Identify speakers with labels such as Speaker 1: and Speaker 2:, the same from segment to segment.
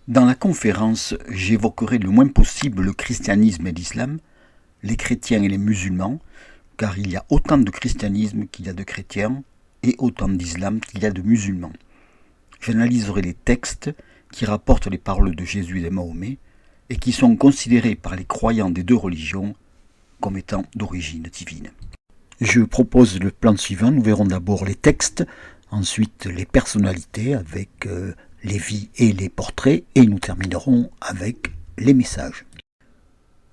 Speaker 1: Dans la conférence, j'évoquerai le moins possible le christianisme et l'islam, les chrétiens et les musulmans, car il y a autant de christianisme qu'il y a de chrétiens et autant d'islam qu'il y a de musulmans. J'analyserai les textes qui rapportent les paroles de Jésus et de Mahomet et qui sont considérés par les croyants des deux religions comme étant d'origine divine. Je propose le plan suivant. Nous verrons d'abord les textes, ensuite les personnalités avec les vies et les portraits, et nous terminerons avec les messages.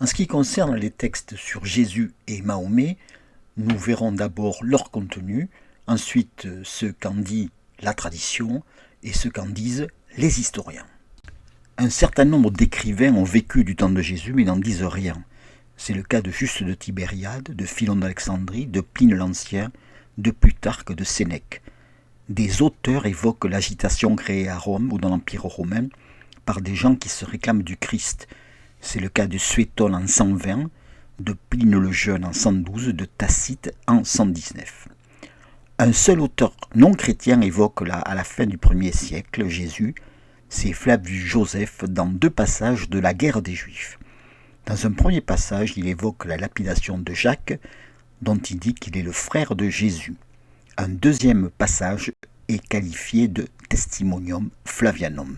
Speaker 1: En ce qui concerne les textes sur Jésus et Mahomet, nous verrons d'abord leur contenu, ensuite ce qu'en dit la tradition et ce qu'en disent les historiens. Un certain nombre d'écrivains ont vécu du temps de Jésus mais n'en disent rien. C'est le cas de Juste de Tibériade, de Philon d'Alexandrie, de Pline l'Ancien, de Plutarque, de Sénèque. Des auteurs évoquent l'agitation créée à Rome ou dans l'Empire romain par des gens qui se réclament du Christ. C'est le cas de Suétone en 120, de Pline le Jeune en 112, de Tacite en 119. Un seul auteur non chrétien évoque à la fin du 1er siècle Jésus, c'est Flavius Joseph dans deux passages de la guerre des Juifs. Dans un premier passage, il évoque la lapidation de Jacques, dont il dit qu'il est le frère de Jésus. Un deuxième passage est qualifié de testimonium Flavianum.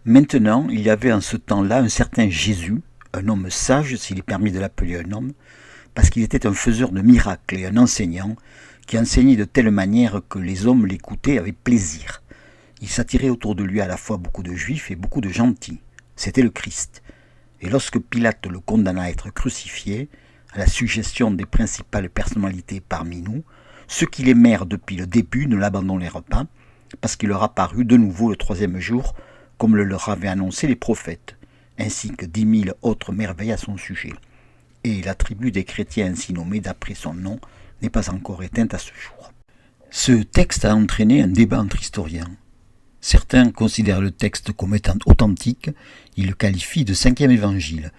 Speaker 1: Maintenant, il y avait en ce temps-là un certain Jésus, un homme sage, s'il est permis de l'appeler un homme, parce qu'il était un faiseur de miracles et un enseignant qui enseignait de telle manière que les hommes l'écoutaient avec plaisir. Il s'attirait autour de lui à la fois beaucoup de juifs et beaucoup de gentils. C'était le Christ. Et lorsque Pilate le condamna à être crucifié, à la suggestion des principales personnalités parmi nous, ceux qui l'aimèrent depuis le début ne l'abandonnèrent pas, parce qu'il leur apparut de nouveau le troisième jour, comme le leur avaient annoncé les prophètes, ainsi que 10 000 autres merveilles à son sujet. Et la tribu des chrétiens ainsi nommée d'après son nom n'est pas encore éteinte à ce jour. Ce texte a entraîné un débat entre historiens. Certains considèrent le texte comme étant authentique, ils le qualifient de 5e évangile.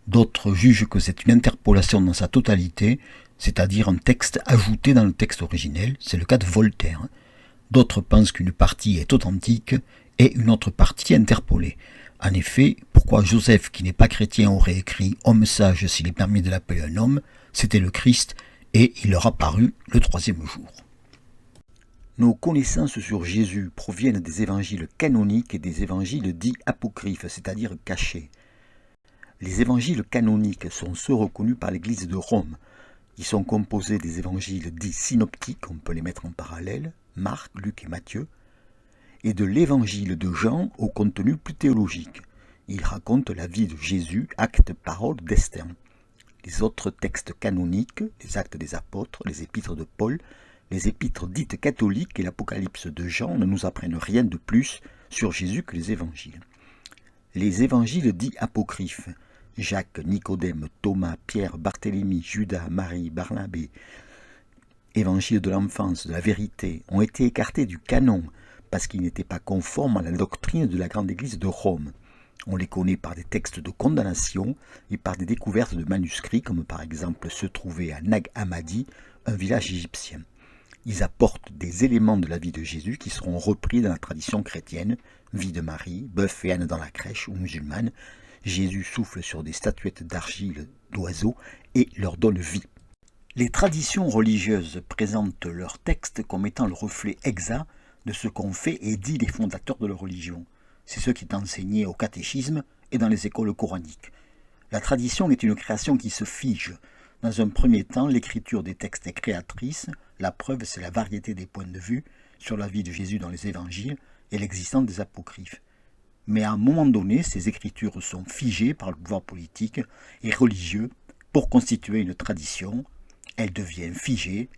Speaker 1: D'autres jugent que c'est une interpolation dans sa totalité, c'est-à-dire un texte ajouté dans le texte originel, c'est le cas de Voltaire. D'autres pensent qu'une partie est authentique et une autre partie interpolée. En effet, pourquoi Joseph, qui n'est pas chrétien, aurait écrit « Homme sage, s'il est permis de l'appeler un homme », c'était le Christ, et il leur apparut le troisième jour. Nos connaissances sur Jésus proviennent des évangiles canoniques et des évangiles dits apocryphes, c'est-à-dire cachés. Les évangiles canoniques sont ceux reconnus par l'Église de Rome. Ils sont composés des évangiles dits synoptiques, on peut les mettre en parallèle, Marc, Luc et Matthieu, et de l'évangile de Jean au contenu plus théologique. Il raconte la vie de Jésus, actes, paroles, destin. Les autres textes canoniques, les actes des apôtres, les épîtres de Paul, les épîtres dites catholiques et l'Apocalypse de Jean ne nous apprennent rien de plus sur Jésus que les évangiles. Les évangiles dits apocryphes, Jacques, Nicodème, Thomas, Pierre, Barthélemy, Judas, Marie, Barnabé, évangile de l'enfance, de la vérité, ont été écartés du canon parce qu'ils n'étaient pas conformes à la doctrine de la grande église de Rome. On les connaît par des textes de condamnation et par des découvertes de manuscrits, comme par exemple ceux trouvés à Nag Hammadi, un village égyptien. Ils apportent des éléments de la vie de Jésus qui seront repris dans la tradition chrétienne, vie de Marie, bœuf et âne dans la crèche ou musulmane. Jésus souffle sur des statuettes d'argile d'oiseaux et leur donne vie. Les traditions religieuses présentent leurs textes comme étant le reflet exact de ce qu'ont fait et dit les fondateurs de leur religion. C'est ce qui est enseigné au catéchisme et dans les écoles coraniques. La tradition est une création qui se fige. Dans un premier temps, l'écriture des textes est créatrice. La preuve, c'est la variété des points de vue sur la vie de Jésus dans les évangiles et l'existence des apocryphes. Mais à un moment donné, ces écritures sont figées par le pouvoir politique et religieux pour constituer une tradition. Elle devient figée,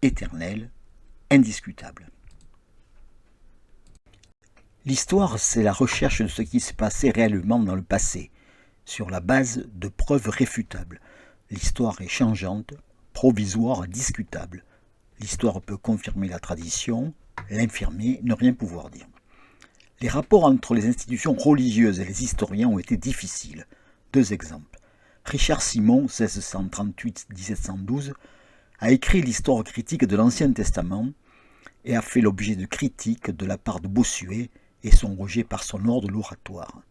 Speaker 1: éternelle, indiscutable. L'histoire, c'est la recherche de ce qui s'est passé réellement dans le passé, sur la base de preuves réfutables. L'histoire est changeante, provisoire, discutable. L'histoire peut confirmer la tradition, l'infirmer, ne rien pouvoir dire. Les rapports entre les institutions religieuses et les historiens ont été difficiles. 2 exemples. Richard Simon, 1638-1712, a écrit l'histoire critique de l'Ancien Testament et a fait l'objet de critiques de la part de Bossuet et son rejet par son ordre, l'oratoire.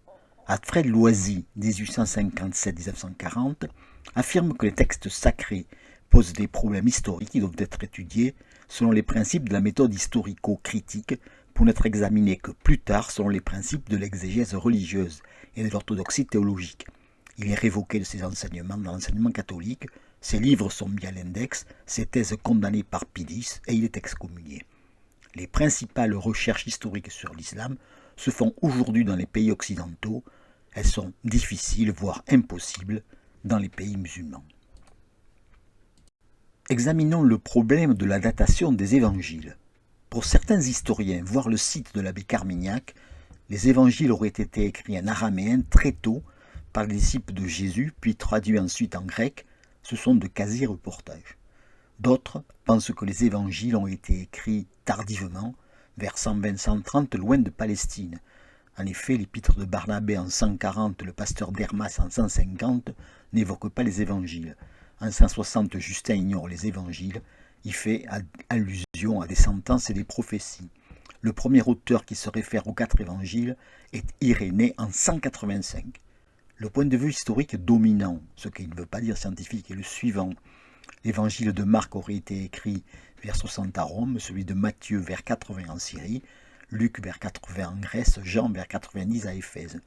Speaker 1: Alfred Loisy, 1857-1940, affirme que les textes sacrés posent des problèmes historiques qui doivent être étudiés selon les principes de la méthode historico-critique pour n'être examinés que plus tard selon les principes de l'exégèse religieuse et de l'orthodoxie théologique. Il est révoqué de ses enseignements dans l'enseignement catholique, ses livres sont mis à l'index, ses thèses condamnées par Pidis et il est excommunié. Les principales recherches historiques sur l'islam se font aujourd'hui dans les pays occidentaux, elles sont difficiles, voire impossibles, dans les pays musulmans. Examinons le problème de la datation des évangiles. Pour certains historiens, voire le site de l'abbé Carmignac, les évangiles auraient été écrits en araméen très tôt par les disciples de Jésus, puis traduits ensuite en grec. Ce sont de quasi-reportages. D'autres pensent que les évangiles ont été écrits tardivement, vers 120-130, loin de Palestine. En effet, l'épître de Barnabé en 140, le pasteur d'Hermas en 150, n'évoque pas les évangiles. En 160, Justin ignore les évangiles. Il fait allusion à des sentences et des prophéties. Le premier auteur qui se réfère aux 4 évangiles est Irénée en 185. Le point de vue historique dominant, ce qui ne veut pas dire scientifique, est le suivant. L'évangile de Marc aurait été écrit vers 60 à Rome, celui de Matthieu vers 80 en Syrie, Luc vers 80 en Grèce, Jean vers 90 à Éphèse.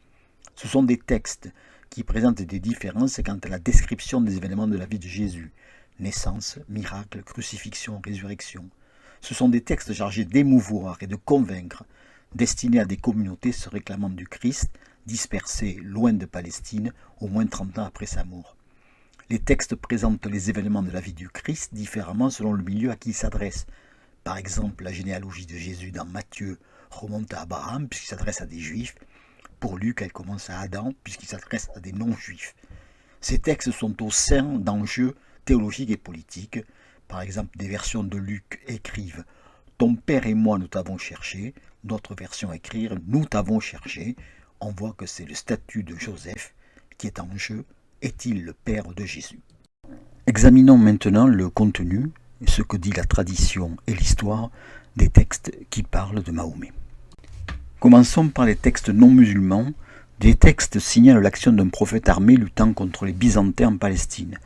Speaker 1: Ce sont des textes qui présentent des différences quant à la description des événements de la vie de Jésus. Naissance, miracle, crucifixion, résurrection. Ce sont des textes chargés d'émouvoir et de convaincre, destinés à des communautés se réclamant du Christ, dispersées loin de Palestine, au moins 30 ans après sa mort. Les textes présentent les événements de la vie du Christ différemment selon le milieu à qui ils s'adressent. Par exemple, la généalogie de Jésus dans Matthieu remonte à Abraham, puisqu'il s'adresse à des Juifs. Pour Luc, elle commence à Adam, puisqu'il s'adresse à des non-juifs. Ces textes sont au sein d'enjeux théologiques et politiques. Par exemple, des versions de Luc écrivent « Ton père et moi, nous t'avons cherché ». D'autres versions écrivent « Nous t'avons cherché ». On voit que c'est le statut de Joseph qui est en jeu. Est-il le père de Jésus ? Examinons maintenant le contenu, ce que dit la tradition et l'histoire des textes qui parlent de Mahomet. Commençons par les textes non musulmans. Des textes signalent l'action d'un prophète armé luttant contre les Byzantins en Palestine.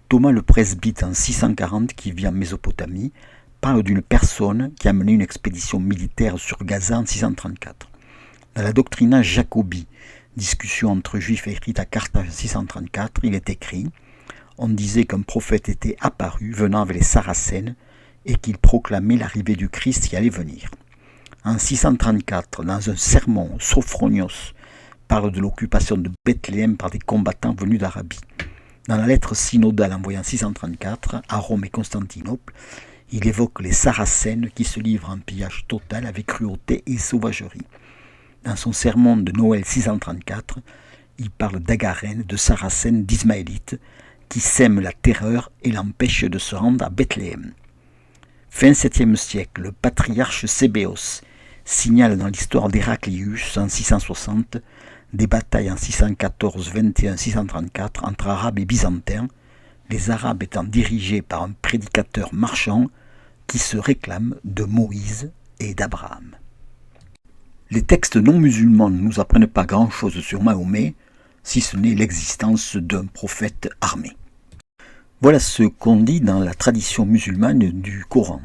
Speaker 1: Thomas le presbyte en 640, qui vit en Mésopotamie, parle d'une personne qui a mené une expédition militaire sur Gaza en 634. Dans la Doctrina Jacobi, discussion entre juifs écrite à Carthage en 634, il est écrit « On disait qu'un prophète était apparu venant avec les Saracènes et qu'il proclamait l'arrivée du Christ qui allait venir. » En 634, dans un sermon, Sophronios parle de l'occupation de Bethléem par des combattants venus d'Arabie. Dans la lettre synodale envoyée en 634 à Rome et Constantinople, il évoque les Saracènes qui se livrent à un pillage total avec cruauté et sauvagerie. Dans son sermon de Noël 634, il parle d'Agarènes, de Saracènes, d'Ismaélites qui sèment la terreur et l'empêchent de se rendre à Bethléem. Fin 7e siècle, le patriarche Sébéos signale dans l'histoire d'Héraclius en 660 des batailles en 614, 21, 634 entre Arabes et Byzantins, les Arabes étant dirigés par un prédicateur marchand qui se réclame de Moïse et d'Abraham. Les textes non musulmans ne nous apprennent pas grand-chose sur Mahomet, si ce n'est l'existence d'un prophète armé. Voilà ce qu'on dit dans la tradition musulmane du Coran.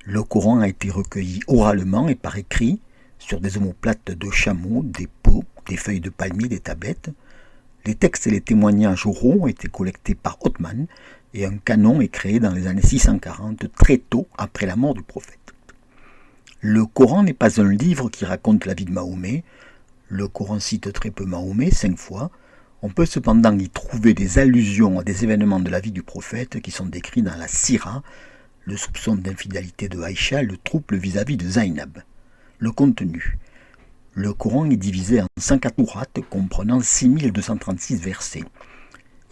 Speaker 1: Le Coran a été recueilli oralement et par écrit sur des omoplates de chameaux, des peaux, des feuilles de palmier, des tablettes. Les textes et les témoignages oraux ont été collectés par Othman et un canon est créé dans les années 640, très tôt après la mort du prophète. Le Coran n'est pas un livre qui raconte la vie de Mahomet. Le Coran cite très peu Mahomet, 5 fois. On peut cependant y trouver des allusions à des événements de la vie du prophète qui sont décrits dans la Sira, le soupçon d'infidélité de Aïcha, le trouble vis-à-vis de Zainab. Le contenu. Le Coran est divisé en 104 sourates comprenant 6236 versets.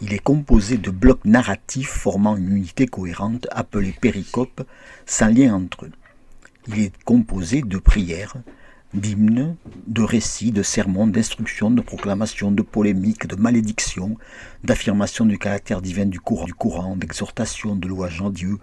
Speaker 1: Il est composé de blocs narratifs formant une unité cohérente appelée péricopes sans lien entre eux. Il est composé de prières, d'hymnes, de récits, de sermons, d'instructions, de proclamations, de polémiques, de malédictions, d'affirmations du caractère divin du Coran, d'exhortations, de louanges en Dieu,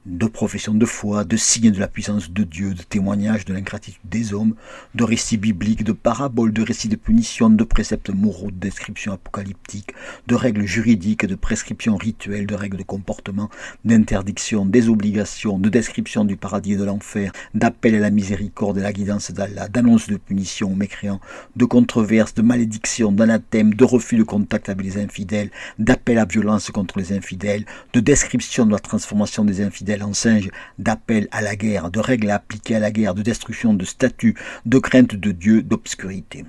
Speaker 1: de professions de foi, de signes de la puissance de Dieu, de témoignages de l'ingratitude des hommes, de récits bibliques, de paraboles, de récits de punition, de préceptes moraux, de descriptions apocalyptiques, de règles juridiques, de prescriptions rituelles, de règles de comportement, d'interdictions, des obligations, de descriptions du paradis et de l'enfer, d'appel à la miséricorde et à la guidance d'Allah, d'annonces de punition aux mécréants, de controverses, de malédictions, d'anathèmes, de refus de contact avec les infidèles, d'appel à violence contre les infidèles, de description de la transformation des infidèles en singes, d'appel à la guerre, de règles à appliquer à la guerre, de destruction de statues, de crainte de Dieu, d'obscurité.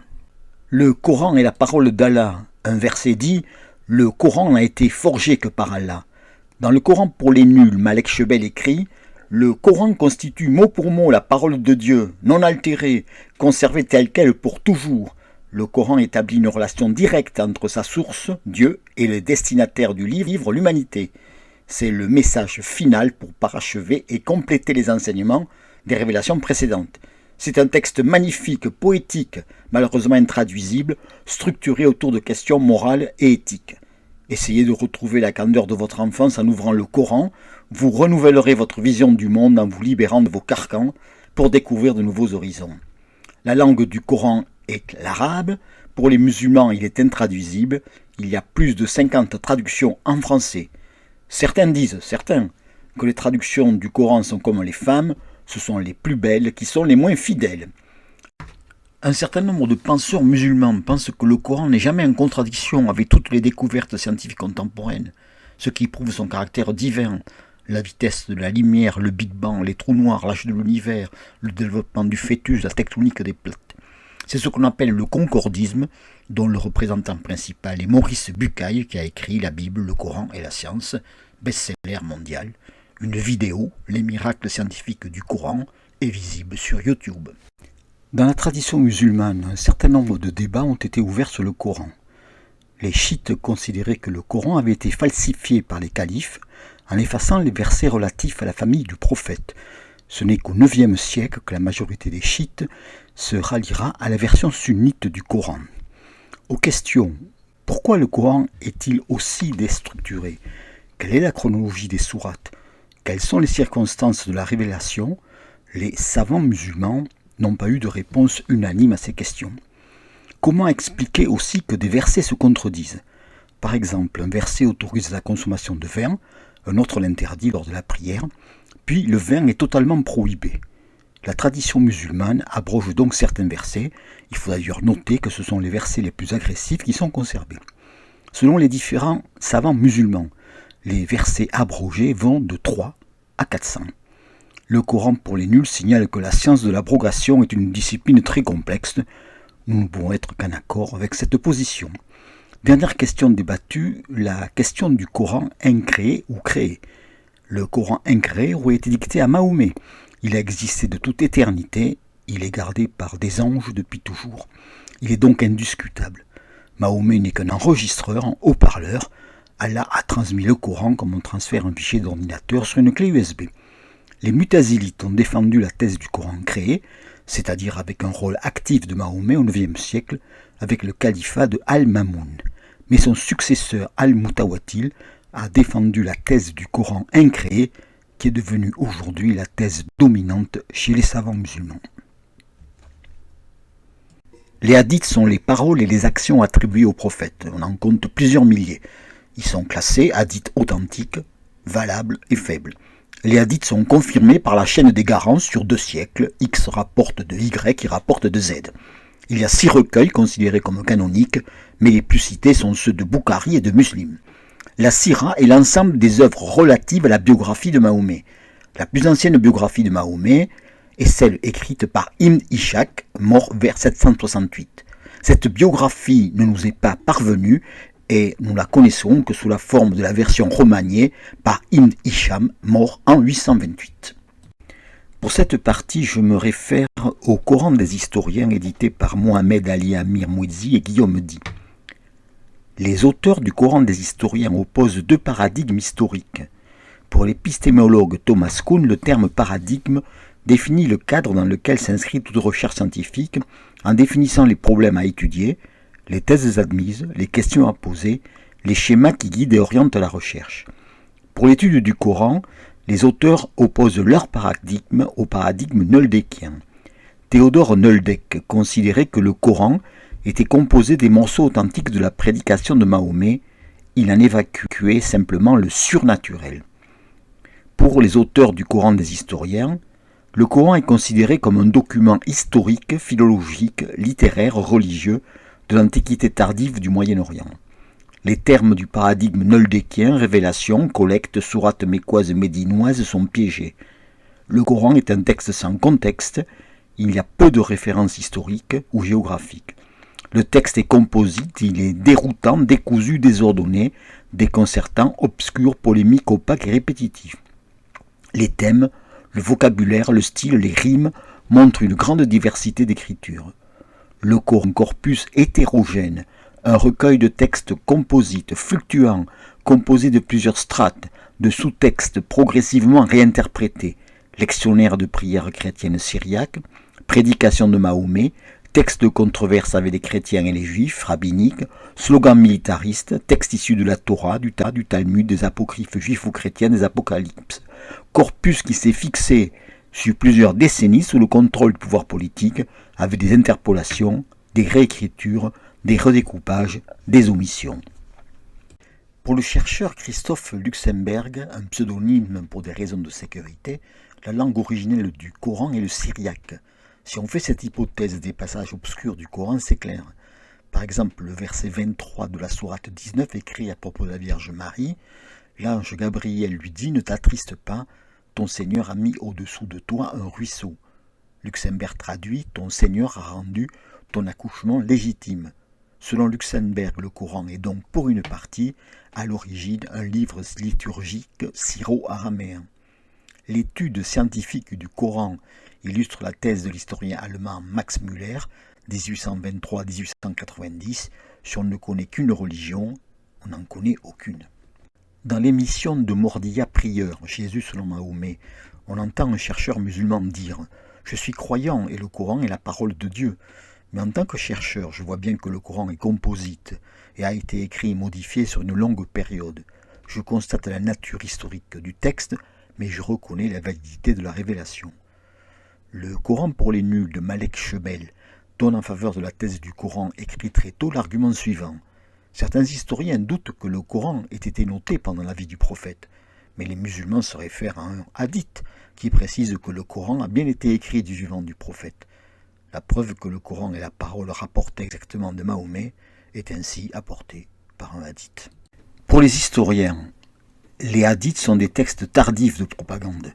Speaker 1: Le Coran est la parole d'Allah. Un verset dit « Le Coran n'a été forgé que par Allah ». Dans le Coran pour les nuls, Malek Chebel écrit « Le Coran constitue mot pour mot la parole de Dieu, non altérée, conservée telle qu'elle pour toujours. Le Coran établit une relation directe entre sa source, Dieu, et le destinataire du livre, l'humanité. C'est le message final pour parachever et compléter les enseignements des révélations précédentes. C'est un texte magnifique, poétique, malheureusement intraduisible, structuré autour de questions morales et éthiques. Essayez de retrouver la candeur de votre enfance en ouvrant le Coran. Vous renouvellerez votre vision du monde en vous libérant de vos carcans pour découvrir de nouveaux horizons. La langue du Coran est l'arabe. Pour les musulmans, il est intraduisible. Il y a plus de 50 traductions en français. Certains disent, que les traductions du Coran sont comme les femmes, ce sont les plus belles qui sont les moins fidèles. Un certain nombre de penseurs musulmans pensent que le Coran n'est jamais en contradiction avec toutes les découvertes scientifiques contemporaines, ce qui prouve son caractère divin, la vitesse de la lumière, le Big Bang, les trous noirs, l'âge de l'univers, le développement du fœtus, la tectonique des plates. C'est ce qu'on appelle le concordisme, dont le représentant principal est Maurice Bucaille, qui a écrit la Bible, le Coran et la science, best-seller mondial. Une vidéo, Les miracles scientifiques du Coran, est visible sur YouTube. Dans la tradition musulmane, un certain nombre de débats ont été ouverts sur le Coran. Les chiites considéraient que le Coran avait été falsifié par les califes en effaçant les versets relatifs à la famille du prophète. Ce n'est qu'au IXe siècle que la majorité des chiites se ralliera à la version sunnite du Coran. Aux questions « Pourquoi le Coran est-il aussi déstructuré ? Quelle est la chronologie des sourates ? Quelles sont les circonstances de la révélation ?» Les savants musulmans n'ont pas eu de réponse unanime à ces questions. Comment expliquer aussi que des versets se contredisent ? Par exemple, un verset autorise la consommation de vin, un autre l'interdit lors de la prière, puis le vin est totalement prohibé. La tradition musulmane abroge donc certains versets. Il faut d'ailleurs noter que ce sont les versets les plus agressifs qui sont conservés. Selon les différents savants musulmans, les versets abrogés vont de 3 à 400. Le Coran pour les nuls signale que la science de l'abrogation est une discipline très complexe. Nous ne pouvons être qu'en accord avec cette position. Dernière question débattue, la question du Coran incréé ou créé. Le Coran incréé aurait été dicté à Mahomet. Il a existé de toute éternité, il est gardé par des anges depuis toujours. Il est donc indiscutable. Mahomet n'est qu'un enregistreur en haut-parleur. Allah a transmis le Coran comme on transfère un fichier d'ordinateur sur une clé USB. Les Mutazilites ont défendu la thèse du Coran créé, c'est-à-dire avec un rôle actif de Mahomet au IXe siècle, avec le califat de Al-Mamoun. Mais son successeur Al-Mutawatil a défendu la thèse du Coran incréé, qui est devenue aujourd'hui la thèse dominante chez les savants musulmans. Les hadiths sont les paroles et les actions attribuées aux prophètes. On en compte plusieurs milliers. Ils sont classés hadiths authentiques, valables et faibles. Les hadiths sont confirmés par la chaîne des garants sur 2 siècles. X rapporte de Y, Y rapporte de Z. Il y a 6 recueils considérés comme canoniques, mais les plus cités sont ceux de Boukhari et de Muslim. La Sira est l'ensemble des œuvres relatives à la biographie de Mahomet. La plus ancienne biographie de Mahomet est celle écrite par Ibn Ishaq, mort vers 768. Cette biographie ne nous est pas parvenue et nous la connaissons que sous la forme de la version remaniée par Ibn Hisham, mort en 828. Pour cette partie, je me réfère au Coran des historiens édité par Mohamed Ali Amir Mouizi et Guillaume Di. Les auteurs du Coran des historiens opposent 2 paradigmes historiques. Pour l'épistémologue Thomas Kuhn, le terme paradigme définit le cadre dans lequel s'inscrit toute recherche scientifique en définissant les problèmes à étudier, les thèses admises, les questions à poser, les schémas qui guident et orientent la recherche. Pour l'étude du Coran, Les auteurs opposent leur paradigme au paradigme nöldékien. Théodore Nöldeke considérait que le Coran était composé des morceaux authentiques de la prédication de Mahomet. Il en évacuait simplement le surnaturel. Pour les auteurs du Coran des historiens, le Coran est considéré comme un document historique, philologique, littéraire, religieux de l'Antiquité tardive du Moyen-Orient. Les termes du paradigme nöldékien, révélation, collecte, sourate mécoise, médinoise sont piégés. Le Coran est un texte sans contexte, il y a peu de références historiques ou géographiques. Le texte est composite, il est déroutant, décousu, désordonné, déconcertant, obscur, polémique, opaque et répétitif. Les thèmes, le vocabulaire, le style, les rimes montrent une grande diversité d'écriture. Le Coran, corpus hétérogène, un recueil de textes composites, fluctuants, composé de plusieurs strates, de sous-textes progressivement réinterprétés, lectionnaire de prières chrétiennes syriaques, prédication de Mahomet, textes de controverse avec les chrétiens et les juifs, rabbiniques, slogans militaristes, textes issus de la Torah, du Talmud, des apocryphes juifs ou chrétiens, des apocalypses. Corpus qui s'est fixé sur plusieurs décennies sous le contrôle du pouvoir politique, avec des interpolations, des réécritures, des redécoupages, des omissions. Pour le chercheur Christophe Luxemberg, un pseudonyme pour des raisons de sécurité, la langue originelle du Coran est le syriaque. Si on fait cette hypothèse des passages obscurs du Coran, c'est clair. Par exemple, le verset 23 de la sourate 19 écrit à propos de la Vierge Marie, l'ange Gabriel lui dit « Ne t'attriste pas, ton Seigneur a mis au-dessous de toi un ruisseau. » Luxemberg traduit « Ton Seigneur a rendu ton accouchement légitime. » Selon Luxemberg, le Coran est donc pour une partie, à l'origine, un livre liturgique syro-araméen. L'étude scientifique du Coran illustre la thèse de l'historien allemand Max Müller, 1823-1890, si on ne connaît qu'une religion, on n'en connaît aucune. Dans l'émission de Mordilla Prieur, Jésus selon Mahomet, on entend un chercheur musulman dire « Je suis croyant et le Coran est la parole de Dieu. Mais en tant que chercheur, je vois bien que le Coran est composite et a été écrit et modifié sur une longue période. Je constate la nature historique du texte, mais je reconnais la validité de la révélation. » Le Coran pour les nuls de Malek Chebel donne en faveur de la thèse du Coran écrit très tôt l'argument suivant. Certains historiens doutent que le Coran ait été noté pendant la vie du prophète, mais les musulmans se réfèrent à un hadith qui précise que le Coran a bien été écrit du vivant du prophète. La preuve que le Coran est la parole rapportée exactement de Mahomet est ainsi apportée par un hadith. Pour les historiens, les hadiths sont des textes tardifs de propagande.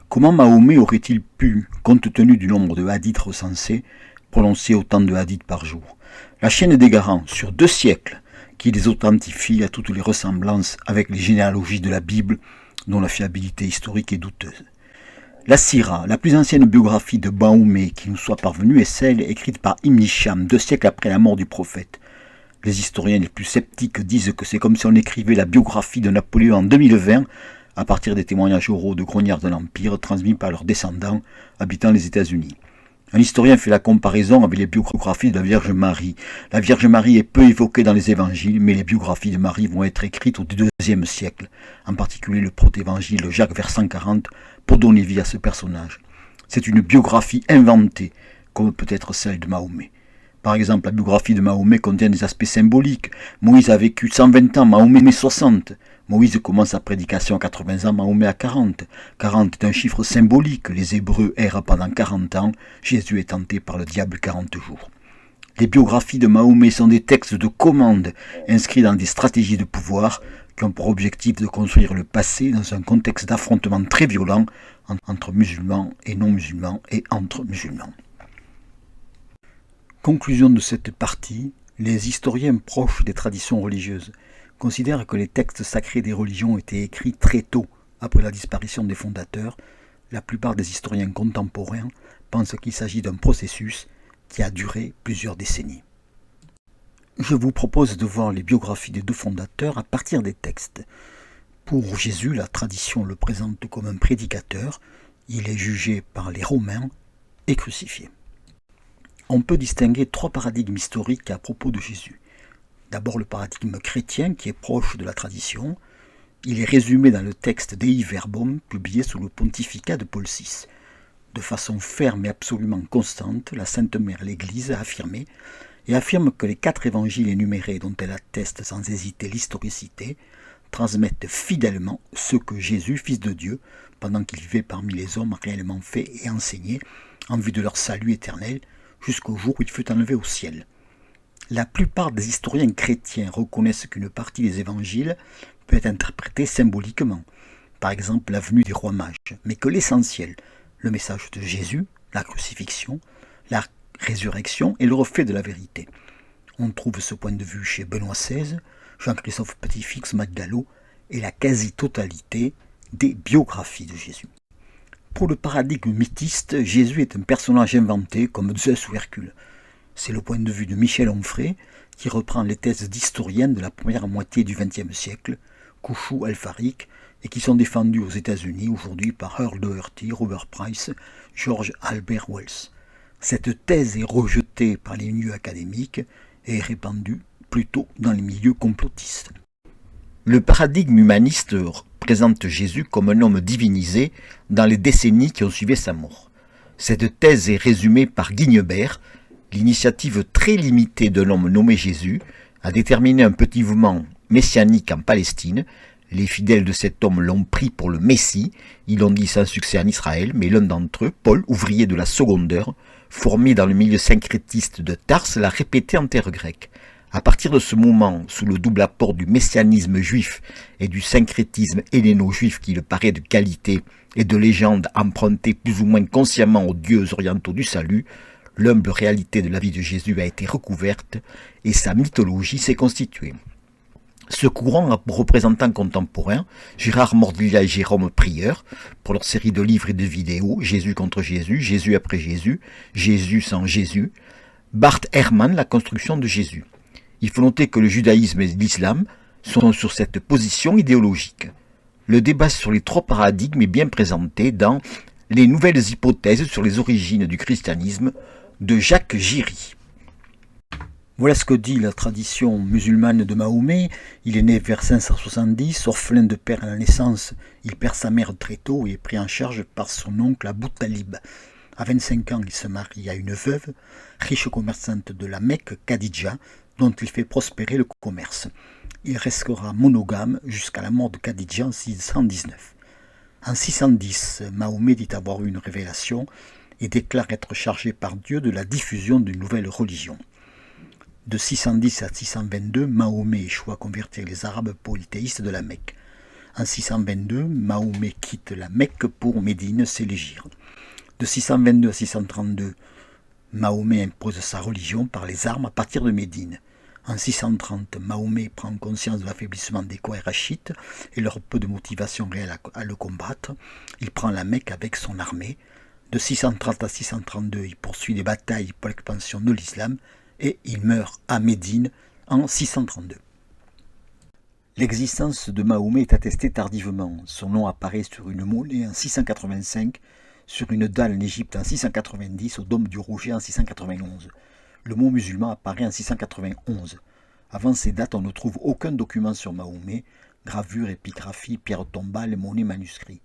Speaker 1: Comment Mahomet aurait-il pu, compte tenu du nombre de hadiths recensés, prononcer autant de hadiths par jour? La chaîne des garants, sur 2 siècles, qui les authentifie à toutes les ressemblances avec les généalogies de la Bible, dont la fiabilité historique est douteuse. La Sira, la plus ancienne biographie de Mahomet qui nous soit parvenue, est celle écrite par Ibn Hisham, 2 siècles après la mort du prophète. Les historiens les plus sceptiques disent que c'est comme si on écrivait la biographie de Napoléon en 2020, à partir des témoignages oraux de grognards de l'Empire transmis par leurs descendants habitant les États-Unis. Un historien fait la comparaison avec les biographies de la Vierge Marie. La Vierge Marie est peu évoquée dans les évangiles, mais les biographies de Marie vont être écrites au IIe siècle, en particulier le protévangile de Jacques vers 140, pour donner vie à ce personnage. C'est une biographie inventée, comme peut-être celle de Mahomet. Par exemple, la biographie de Mahomet contient des aspects symboliques. Moïse a vécu 120 ans, Mahomet 60. Moïse commence sa prédication à 80 ans, Mahomet à 40. 40 est un chiffre symbolique. Les Hébreux errent pendant 40 ans. Jésus est tenté par le diable 40 jours. Les biographies de Mahomet sont des textes de commande inscrits dans des stratégies de pouvoir qui ont pour objectif de construire le passé dans un contexte d'affrontement très violent entre musulmans et non-musulmans et entre musulmans. Conclusion de cette partie, les historiens proches des traditions religieuses considèrent que les textes sacrés des religions ont été écrits très tôt après la disparition des fondateurs. La plupart des historiens contemporains pensent qu'il s'agit d'un processus qui a duré plusieurs décennies. Je vous propose de voir les biographies des 2 fondateurs à partir des textes. Pour Jésus, la tradition le présente comme un prédicateur. Il est jugé par les Romains et crucifié. On peut distinguer 3 paradigmes historiques à propos de Jésus. D'abord le paradigme chrétien qui est proche de la tradition. Il est résumé dans le texte Dei Verbum, publié sous le pontificat de Paul VI. De façon ferme et absolument constante, la Sainte Mère l'Église a affirmé et affirme que les 4 évangiles énumérés dont elle atteste sans hésiter l'historicité transmettent fidèlement ce que Jésus, Fils de Dieu, pendant qu'il vivait parmi les hommes, a réellement fait et enseigné en vue de leur salut éternel jusqu'au jour où il fut enlevé au ciel. La plupart des historiens chrétiens reconnaissent qu'une partie des évangiles peut être interprétée symboliquement, par exemple la venue des rois mages, mais que l'essentiel, le message de Jésus, la crucifixion, la résurrection est le reflet de la vérité. On trouve ce point de vue chez Benoît XVI, Jean-Christophe Petit-Fils, Mac Gallo et la quasi-totalité des biographies de Jésus. Pour le paradigme mythiste, Jésus est un personnage inventé comme Zeus ou Hercule. C'est le point de vue de Michel Onfray qui reprend les thèses d'historiens de la première moitié du XXe siècle, Couchou, Alfaric, et qui sont défendues aux États-Unis aujourd'hui par Earl Doherty, Robert Price, George Albert Wells. Cette thèse est rejetée par les milieux académiques et est répandue plutôt dans les milieux complotistes. Le paradigme humaniste présente Jésus comme un homme divinisé dans les décennies qui ont suivi sa mort. Cette thèse est résumée par Guignebert. L'initiative très limitée d'un homme nommé Jésus a déterminé un petit mouvement messianique en Palestine. Les fidèles de cet homme l'ont pris pour le Messie, ils l'ont dit sans succès en Israël, mais l'un d'entre eux, Paul, ouvrier de la seconde heure, formé dans le milieu syncrétiste de Tarse, l'a répété en terre grecque. À partir de ce moment, sous le double apport du messianisme juif et du syncrétisme helléno-juif qui le paraît de qualité et de légendes empruntées plus ou moins consciemment aux dieux orientaux du salut, l'humble réalité de la vie de Jésus a été recouverte et sa mythologie s'est constituée. Ce courant a pour représentants contemporains Gérard Mordillat et Jérôme Prieur pour leur série de livres et de vidéos Jésus contre Jésus, Jésus après Jésus, Jésus sans Jésus, Bart Ehrman, la construction de Jésus. Il faut noter que le judaïsme et l'islam sont sur cette position idéologique. Le débat sur les 3 paradigmes est bien présenté dans Les nouvelles hypothèses sur les origines du christianisme de Jacques Giry. Voilà ce que dit la tradition musulmane de Mahomet. Il est né vers 570, orphelin de père à la naissance. Il perd sa mère très tôt et est pris en charge par son oncle Abou Talib. À 25 ans, il se marie à une veuve, riche commerçante de la Mecque, Khadija, dont il fait prospérer le commerce. Il restera monogame jusqu'à la mort de Khadija en 619. En 610, Mahomet dit avoir eu une révélation et déclare être chargé par Dieu de la diffusion d'une nouvelle religion. De 610 à 622, Mahomet échoue à convertir les Arabes polythéistes de la Mecque. En 622, Mahomet quitte la Mecque pour Médine s'élégir. De 622 à 632, Mahomet impose sa religion par les armes à partir de Médine. En 630, Mahomet prend conscience de l'affaiblissement des Korachites et leur peu de motivation réelle à le combattre. Il prend la Mecque avec son armée. De 630 à 632, il poursuit les batailles pour l'expansion de l'islam et il meurt à Médine en 632. L'existence de Mahomet est attestée tardivement. Son nom apparaît sur une monnaie en 685, sur une dalle en Égypte en 690, au dôme du Roger en 691. Le mot musulman apparaît en 691. Avant ces dates, on ne trouve aucun document sur Mahomet, gravure, épigraphie, pierre tombale, monnaie, manuscrit.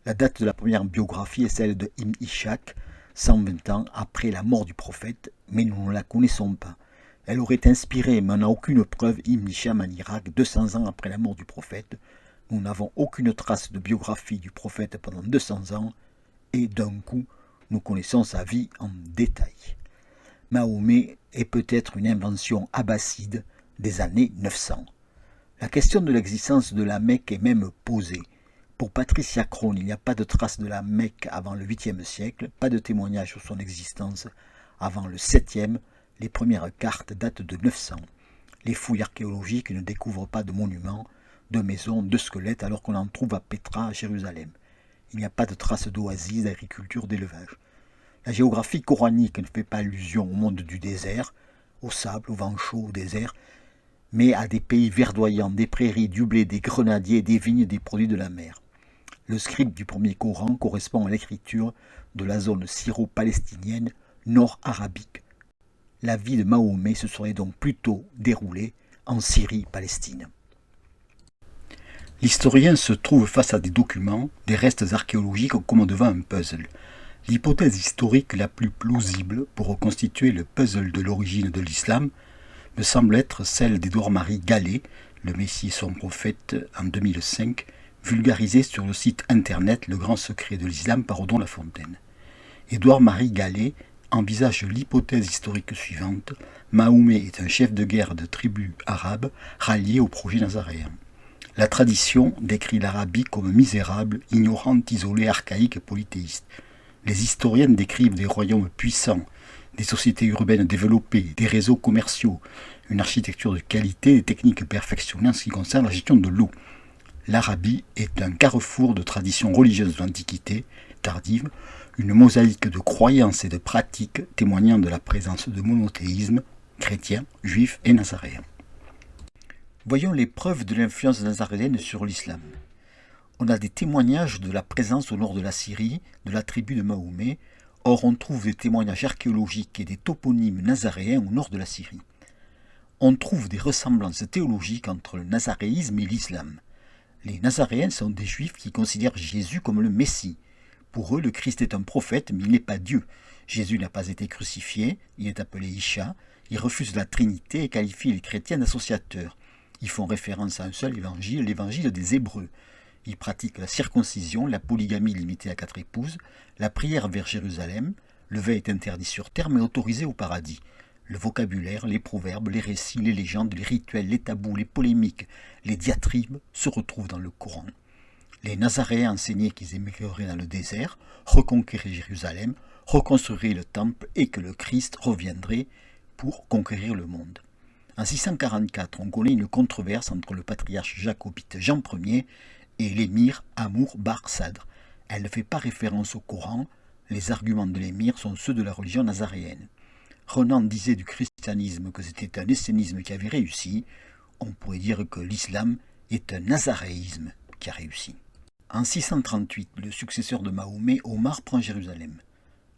Speaker 1: La date de la première biographie est celle de Ibn Ishaq, 120 ans après la mort du prophète, mais nous ne la connaissons pas. Elle aurait inspiré, mais on n'a aucune preuve, Ibn Hisham en Irak, 200 ans après la mort du prophète. Nous n'avons aucune trace de biographie du prophète pendant 200 ans, et d'un coup, nous connaissons sa vie en détail. Mahomet est peut-être une invention abbasside des années 900. La question de l'existence de la Mecque est même posée. Pour Patricia Crone, il n'y a pas de trace de la Mecque avant le 8e siècle, pas de témoignage sur son existence avant le 7e, les premières cartes datent de 900. Les fouilles archéologiques ne découvrent pas de monuments, de maisons, de squelettes, alors qu'on en trouve à Pétra, à Jérusalem. Il n'y a pas de traces d'oasis, d'agriculture, d'élevage. La géographie coranique ne fait pas allusion au monde du désert, au sable, au vent chaud, au désert, mais à des pays verdoyants, des prairies, du blé, des grenadiers, des vignes, des produits de la mer. Le script du premier Coran correspond à l'écriture de la zone syro-palestinienne nord-arabique. La vie de Mahomet se serait donc plutôt déroulée en Syrie-Palestine. L'historien se trouve face à des documents, des restes archéologiques comme devant un puzzle. L'hypothèse historique la plus plausible pour reconstituer le puzzle de l'origine de l'islam me semble être celle d'Édouard-Marie Gallet, le Messie et son prophète en 2005, vulgarisé sur le site internet Le Grand Secret de l'Islam par Odon Lafontaine. Édouard-Marie Gallet envisage l'hypothèse historique suivante: Mahomet est un chef de guerre de tribus arabes rallié au projet nazaréen. La tradition décrit l'Arabie comme misérable, ignorante, isolée, archaïque et polythéiste. Les historiens décrivent des royaumes puissants, des sociétés urbaines développées, des réseaux commerciaux, une architecture de qualité, des techniques perfectionnées en ce qui concerne la gestion de l'eau. L'Arabie est un carrefour de traditions religieuses de l'Antiquité tardive, une mosaïque de croyances et de pratiques témoignant de la présence de monothéisme chrétien, juif et nazaréen. Voyons les preuves de l'influence nazaréenne sur l'islam. On a des témoignages de la présence au nord de la Syrie de la tribu de Mahomet. Or, on trouve des témoignages archéologiques et des toponymes nazaréens au nord de la Syrie. On trouve des ressemblances théologiques entre le nazaréisme et l'islam. Les nazaréens sont des juifs qui considèrent Jésus comme le Messie. Pour eux, le Christ est un prophète, mais il n'est pas Dieu. Jésus n'a pas été crucifié, il est appelé Isha, ils refusent la Trinité et qualifient les chrétiens d'associateurs. Ils font référence à un seul évangile, l'évangile des Hébreux. Ils pratiquent la circoncision, la polygamie limitée à 4 épouses, la prière vers Jérusalem. Le vin est interdit sur terre mais autorisé au paradis. Le vocabulaire, les proverbes, les récits, les légendes, les rituels, les tabous, les polémiques, les diatribes se retrouvent dans le Coran. Les Nazaréens enseignaient qu'ils émigreraient dans le désert, reconquéreraient Jérusalem, reconstruiraient le temple et que le Christ reviendrait pour conquérir le monde. En 644, on connaît une controverse entre le patriarche jacobite Jean Ier et l'émir Amour Bar Sadr. Elle ne fait pas référence au Coran, les arguments de l'émir sont ceux de la religion nazaréenne. Renan disait du christianisme que c'était un essénisme qui avait réussi, on pourrait dire que l'islam est un nazaréisme qui a réussi. En 638, le successeur de Mahomet, Omar, prend Jérusalem.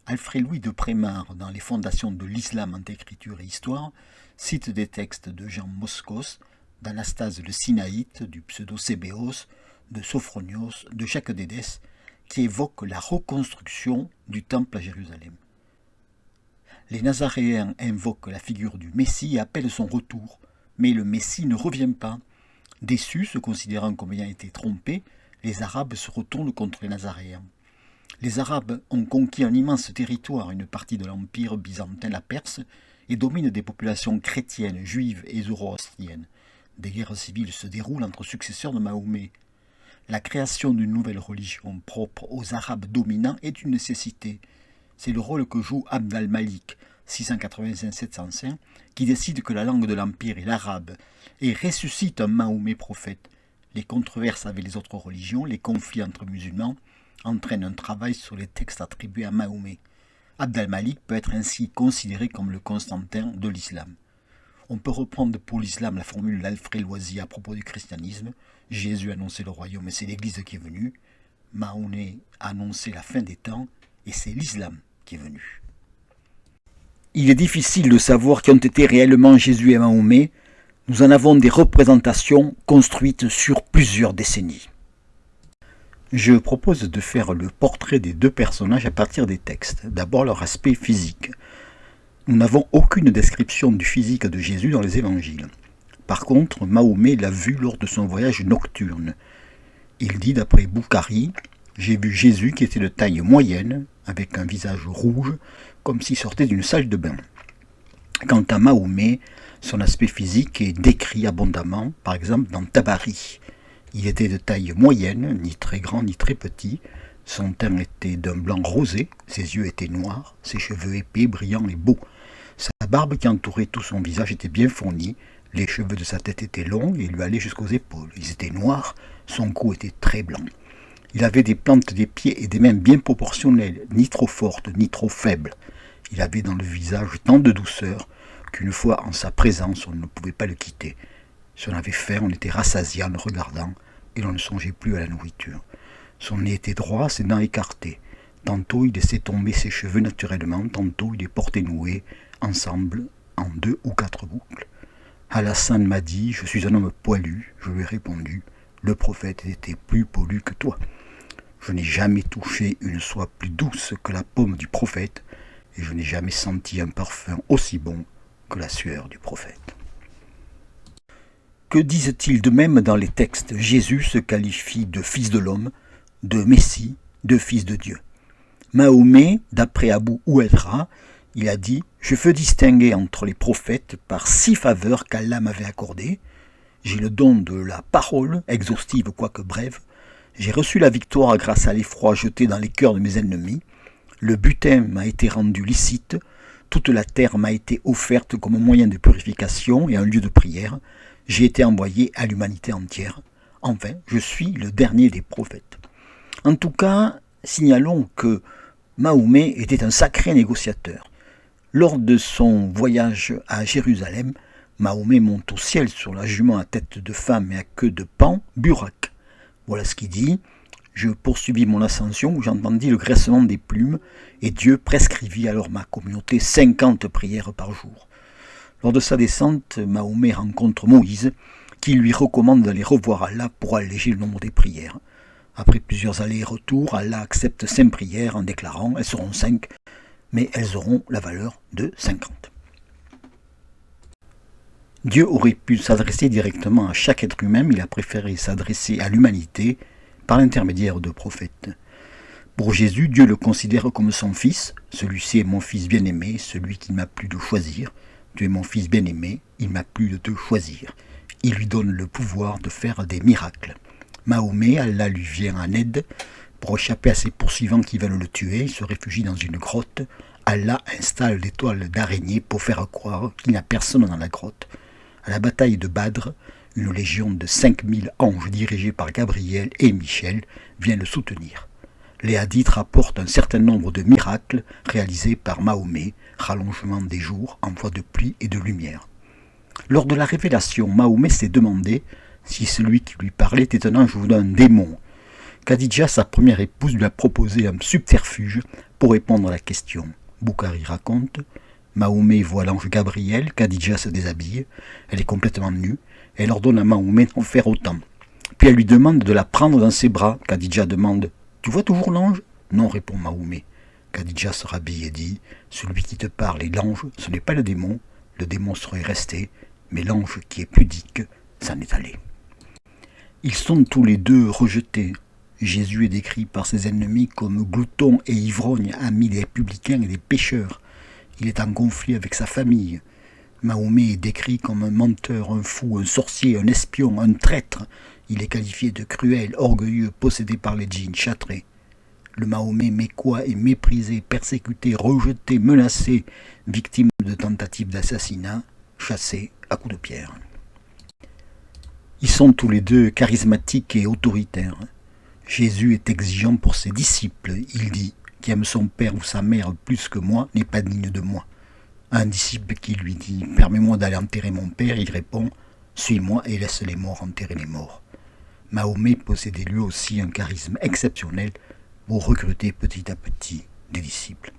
Speaker 1: Alfred-Louis de Prémar, dans les fondations de l'islam entre écriture et histoire, cite des textes de Jean Moschos, d'Anastase le Sinaïte, du pseudo-Sébéos, de Sophronios, de Jacques d'Édesse, qui évoquent la reconstruction du temple à Jérusalem. Les Nazaréens invoquent la figure du Messie et appellent son retour, mais le Messie ne revient pas. Déçus, se considérant comme ayant été trompés, les Arabes se retournent contre les Nazaréens. Les Arabes ont conquis un immense territoire, une partie de l'Empire byzantin, la Perse, et dominent des populations chrétiennes, juives et zoroastriennes. Des guerres civiles se déroulent entre successeurs de Mahomet. La création d'une nouvelle religion propre aux Arabes dominants est une nécessité. C'est le rôle que joue Abd al-Malik, 685-705, qui décide que la langue de l'Empire est l'arabe et ressuscite un Mahomet prophète. Les controverses avec les autres religions, les conflits entre musulmans, entraînent un travail sur les textes attribués à Mahomet. Abd al-Malik peut être ainsi considéré comme le Constantin de l'islam. On peut reprendre pour l'islam la formule d'Alfred Loisy à propos du christianisme. Jésus a annoncé le royaume et c'est l'Église qui est venue. Mahomet a annoncé la fin des temps et c'est l'islam qui est venu. Il est difficile de savoir qui ont été réellement Jésus et Mahomet. Nous en avons des représentations construites sur plusieurs décennies. Je propose de faire le portrait des deux personnages à partir des textes. D'abord leur aspect physique. Nous n'avons aucune description du physique de Jésus dans les évangiles. Par contre, Mahomet l'a vu lors de son voyage nocturne. Il dit d'après Boukhari, « J'ai vu Jésus qui était de taille moyenne, avec un visage rouge, comme s'il sortait d'une salle de bain. » Quant à Mahomet, son aspect physique est décrit abondamment, par exemple dans Tabari. Il était de taille moyenne, ni très grand ni très petit. Son teint était d'un blanc rosé, ses yeux étaient noirs, ses cheveux épais, brillants et beaux. Sa barbe qui entourait tout son visage était bien fournie, les cheveux de sa tête étaient longs et lui allaient jusqu'aux épaules. Ils étaient noirs, son cou était très blanc. Il avait des plantes des pieds et des mains bien proportionnelles, ni trop fortes ni trop faibles. Il avait dans le visage tant de douceur qu'une fois en sa présence, on ne pouvait pas le quitter. Si on avait faim, on était rassasié en le regardant et l'on ne songeait plus à la nourriture. Son nez était droit, ses dents écartées. Tantôt il laissait tomber ses cheveux naturellement, tantôt il les portait noués, ensemble, en 2 ou 4 boucles. Al-Hassan m'a dit « Je suis un homme poilu », je lui ai répondu « le prophète était plus poli que toi. Je n'ai jamais touché une soie plus douce que la paume du prophète, et je n'ai jamais senti un parfum aussi bon que la sueur du prophète. Que disent-ils de même dans les textes? Jésus se qualifie de fils de l'homme, de Messie, de fils de Dieu. Mahomet, d'après Abou Ouedra, il a dit « Je veux distinguer entre les prophètes par 6 faveurs qu'Allah m'avait accordées. J'ai le don de la parole, exhaustive quoique brève. J'ai reçu la victoire grâce à l'effroi jeté dans les cœurs de mes ennemis. Le butin m'a été rendu licite. Toute la terre m'a été offerte comme moyen de purification et un lieu de prière. J'ai été envoyé à l'humanité entière. Enfin, je suis le dernier des prophètes. » En tout cas, signalons que Mahomet était un sacré négociateur. Lors de son voyage à Jérusalem, Mahomet monte au ciel sur la jument à tête de femme et à queue de paon, Burak. Voilà ce qu'il dit. Je poursuivis mon ascension où j'entendis le graissement des plumes et Dieu prescrivit alors ma communauté 50 prières par jour. Lors de sa descente, Mahomet rencontre Moïse qui lui recommande d'aller revoir Allah pour alléger le nombre des prières. Après plusieurs allers et retours, Allah accepte 5 prières en déclarant « Elles seront 5, mais elles auront la valeur de 50. » Dieu aurait pu s'adresser directement à chaque être humain, mais il a préféré s'adresser à l'humanité par l'intermédiaire de prophètes. Pour Jésus, Dieu le considère comme son fils. Celui-ci est mon fils bien-aimé, celui qui m'a plu de choisir. Tu es mon fils bien-aimé, il m'a plu de te choisir. Il lui donne le pouvoir de faire des miracles. Mahomet, Allah lui vient en aide. Pour échapper à ses poursuivants qui veulent le tuer, il se réfugie dans une grotte. Allah installe des toiles d'araignée pour faire croire qu'il n'y a personne dans la grotte. À la bataille de Badr, une légion de 5000 anges dirigés par Gabriel et Michel vient le soutenir. Les hadiths rapportent un certain nombre de miracles réalisés par Mahomet, rallongement des jours, envoi de pluie et de lumière. Lors de la révélation, Mahomet s'est demandé si celui qui lui parlait était un ange ou un démon. Khadija, sa première épouse, lui a proposé un subterfuge pour répondre à la question. Boukhari raconte « Mahomet voit l'ange Gabriel, Khadija se déshabille, elle est complètement nue, elle ordonne à Mahomet d'en faire autant. Puis elle lui demande de la prendre dans ses bras. Khadija demande « Tu vois toujours l'ange ?» « Non, répond Mahomet. Khadija se rhabille et dit « Celui qui te parle est l'ange, ce n'est pas le démon serait resté, mais l'ange qui est pudique s'en est allé. » Ils sont tous les deux rejetés. Jésus est décrit par ses ennemis comme glouton et ivrogne, ami des publicains et des pécheurs. Il est en conflit avec sa famille. Mahomet est décrit comme un menteur, un fou, un sorcier, un espion, un traître. Il est qualifié de cruel, orgueilleux, possédé par les djinns, châtré. Le Mahomet mécois est méprisé, persécuté, rejeté, menacé, victime de tentatives d'assassinat, chassé à coups de pierre. Ils sont tous les deux charismatiques et autoritaires. Jésus est exigeant pour ses disciples. Il dit « Qui aime son père ou sa mère plus que moi n'est pas digne de moi ». Un disciple qui lui dit « Permets-moi d'aller enterrer mon père », il répond « Suis-moi et laisse les morts enterrer les morts ». Mahomet possédait lui aussi un charisme exceptionnel pour recruter petit à petit des disciples.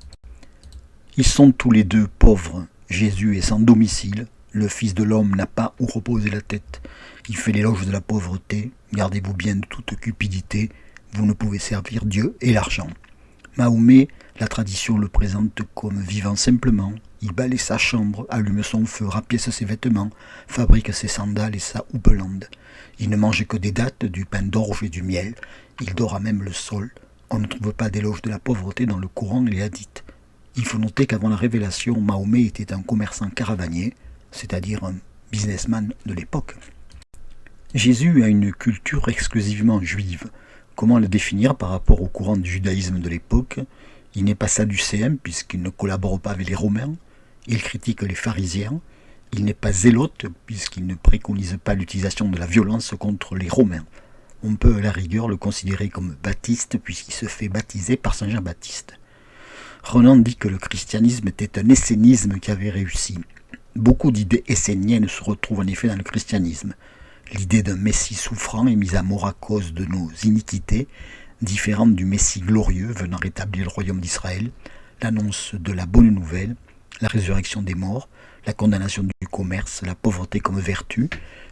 Speaker 1: Ils sont tous les deux pauvres. Jésus est sans domicile. Le Fils de l'homme n'a pas où reposer la tête. Il fait l'éloge de la pauvreté. Gardez-vous bien de toute cupidité. Vous ne pouvez servir Dieu et l'argent. Mahomet, la tradition le présente comme vivant simplement. Il balaye sa chambre, allume son feu, rapièce ses vêtements, fabrique ses sandales et sa houppelande. Il ne mange que des dattes, du pain d'orge et du miel. Il dort à même le sol. On ne trouve pas d'éloge de la pauvreté dans le Coran et les hadiths. Il faut noter qu'avant la révélation, Mahomet était un commerçant caravanier, c'est-à-dire un businessman de l'époque. Jésus a une culture exclusivement juive. Comment le définir par rapport au courant du judaïsme de l'époque? Il n'est pas sadducéen puisqu'il ne collabore pas avec les Romains. Il critique les pharisiens. Il n'est pas zélote puisqu'il ne préconise pas l'utilisation de la violence contre les Romains. On peut à la rigueur le considérer comme baptiste puisqu'il se fait baptiser par Saint Jean-Baptiste. Renan dit que le christianisme était un essénisme qui avait réussi. Beaucoup d'idées esséniennes se retrouvent en effet dans le christianisme. L'idée d'un Messie souffrant est mise à mort à cause de nos iniquités, différente du Messie glorieux venant rétablir le royaume d'Israël, l'annonce de la bonne nouvelle, la résurrection des morts, la condamnation du commerce, la pauvreté comme vertu,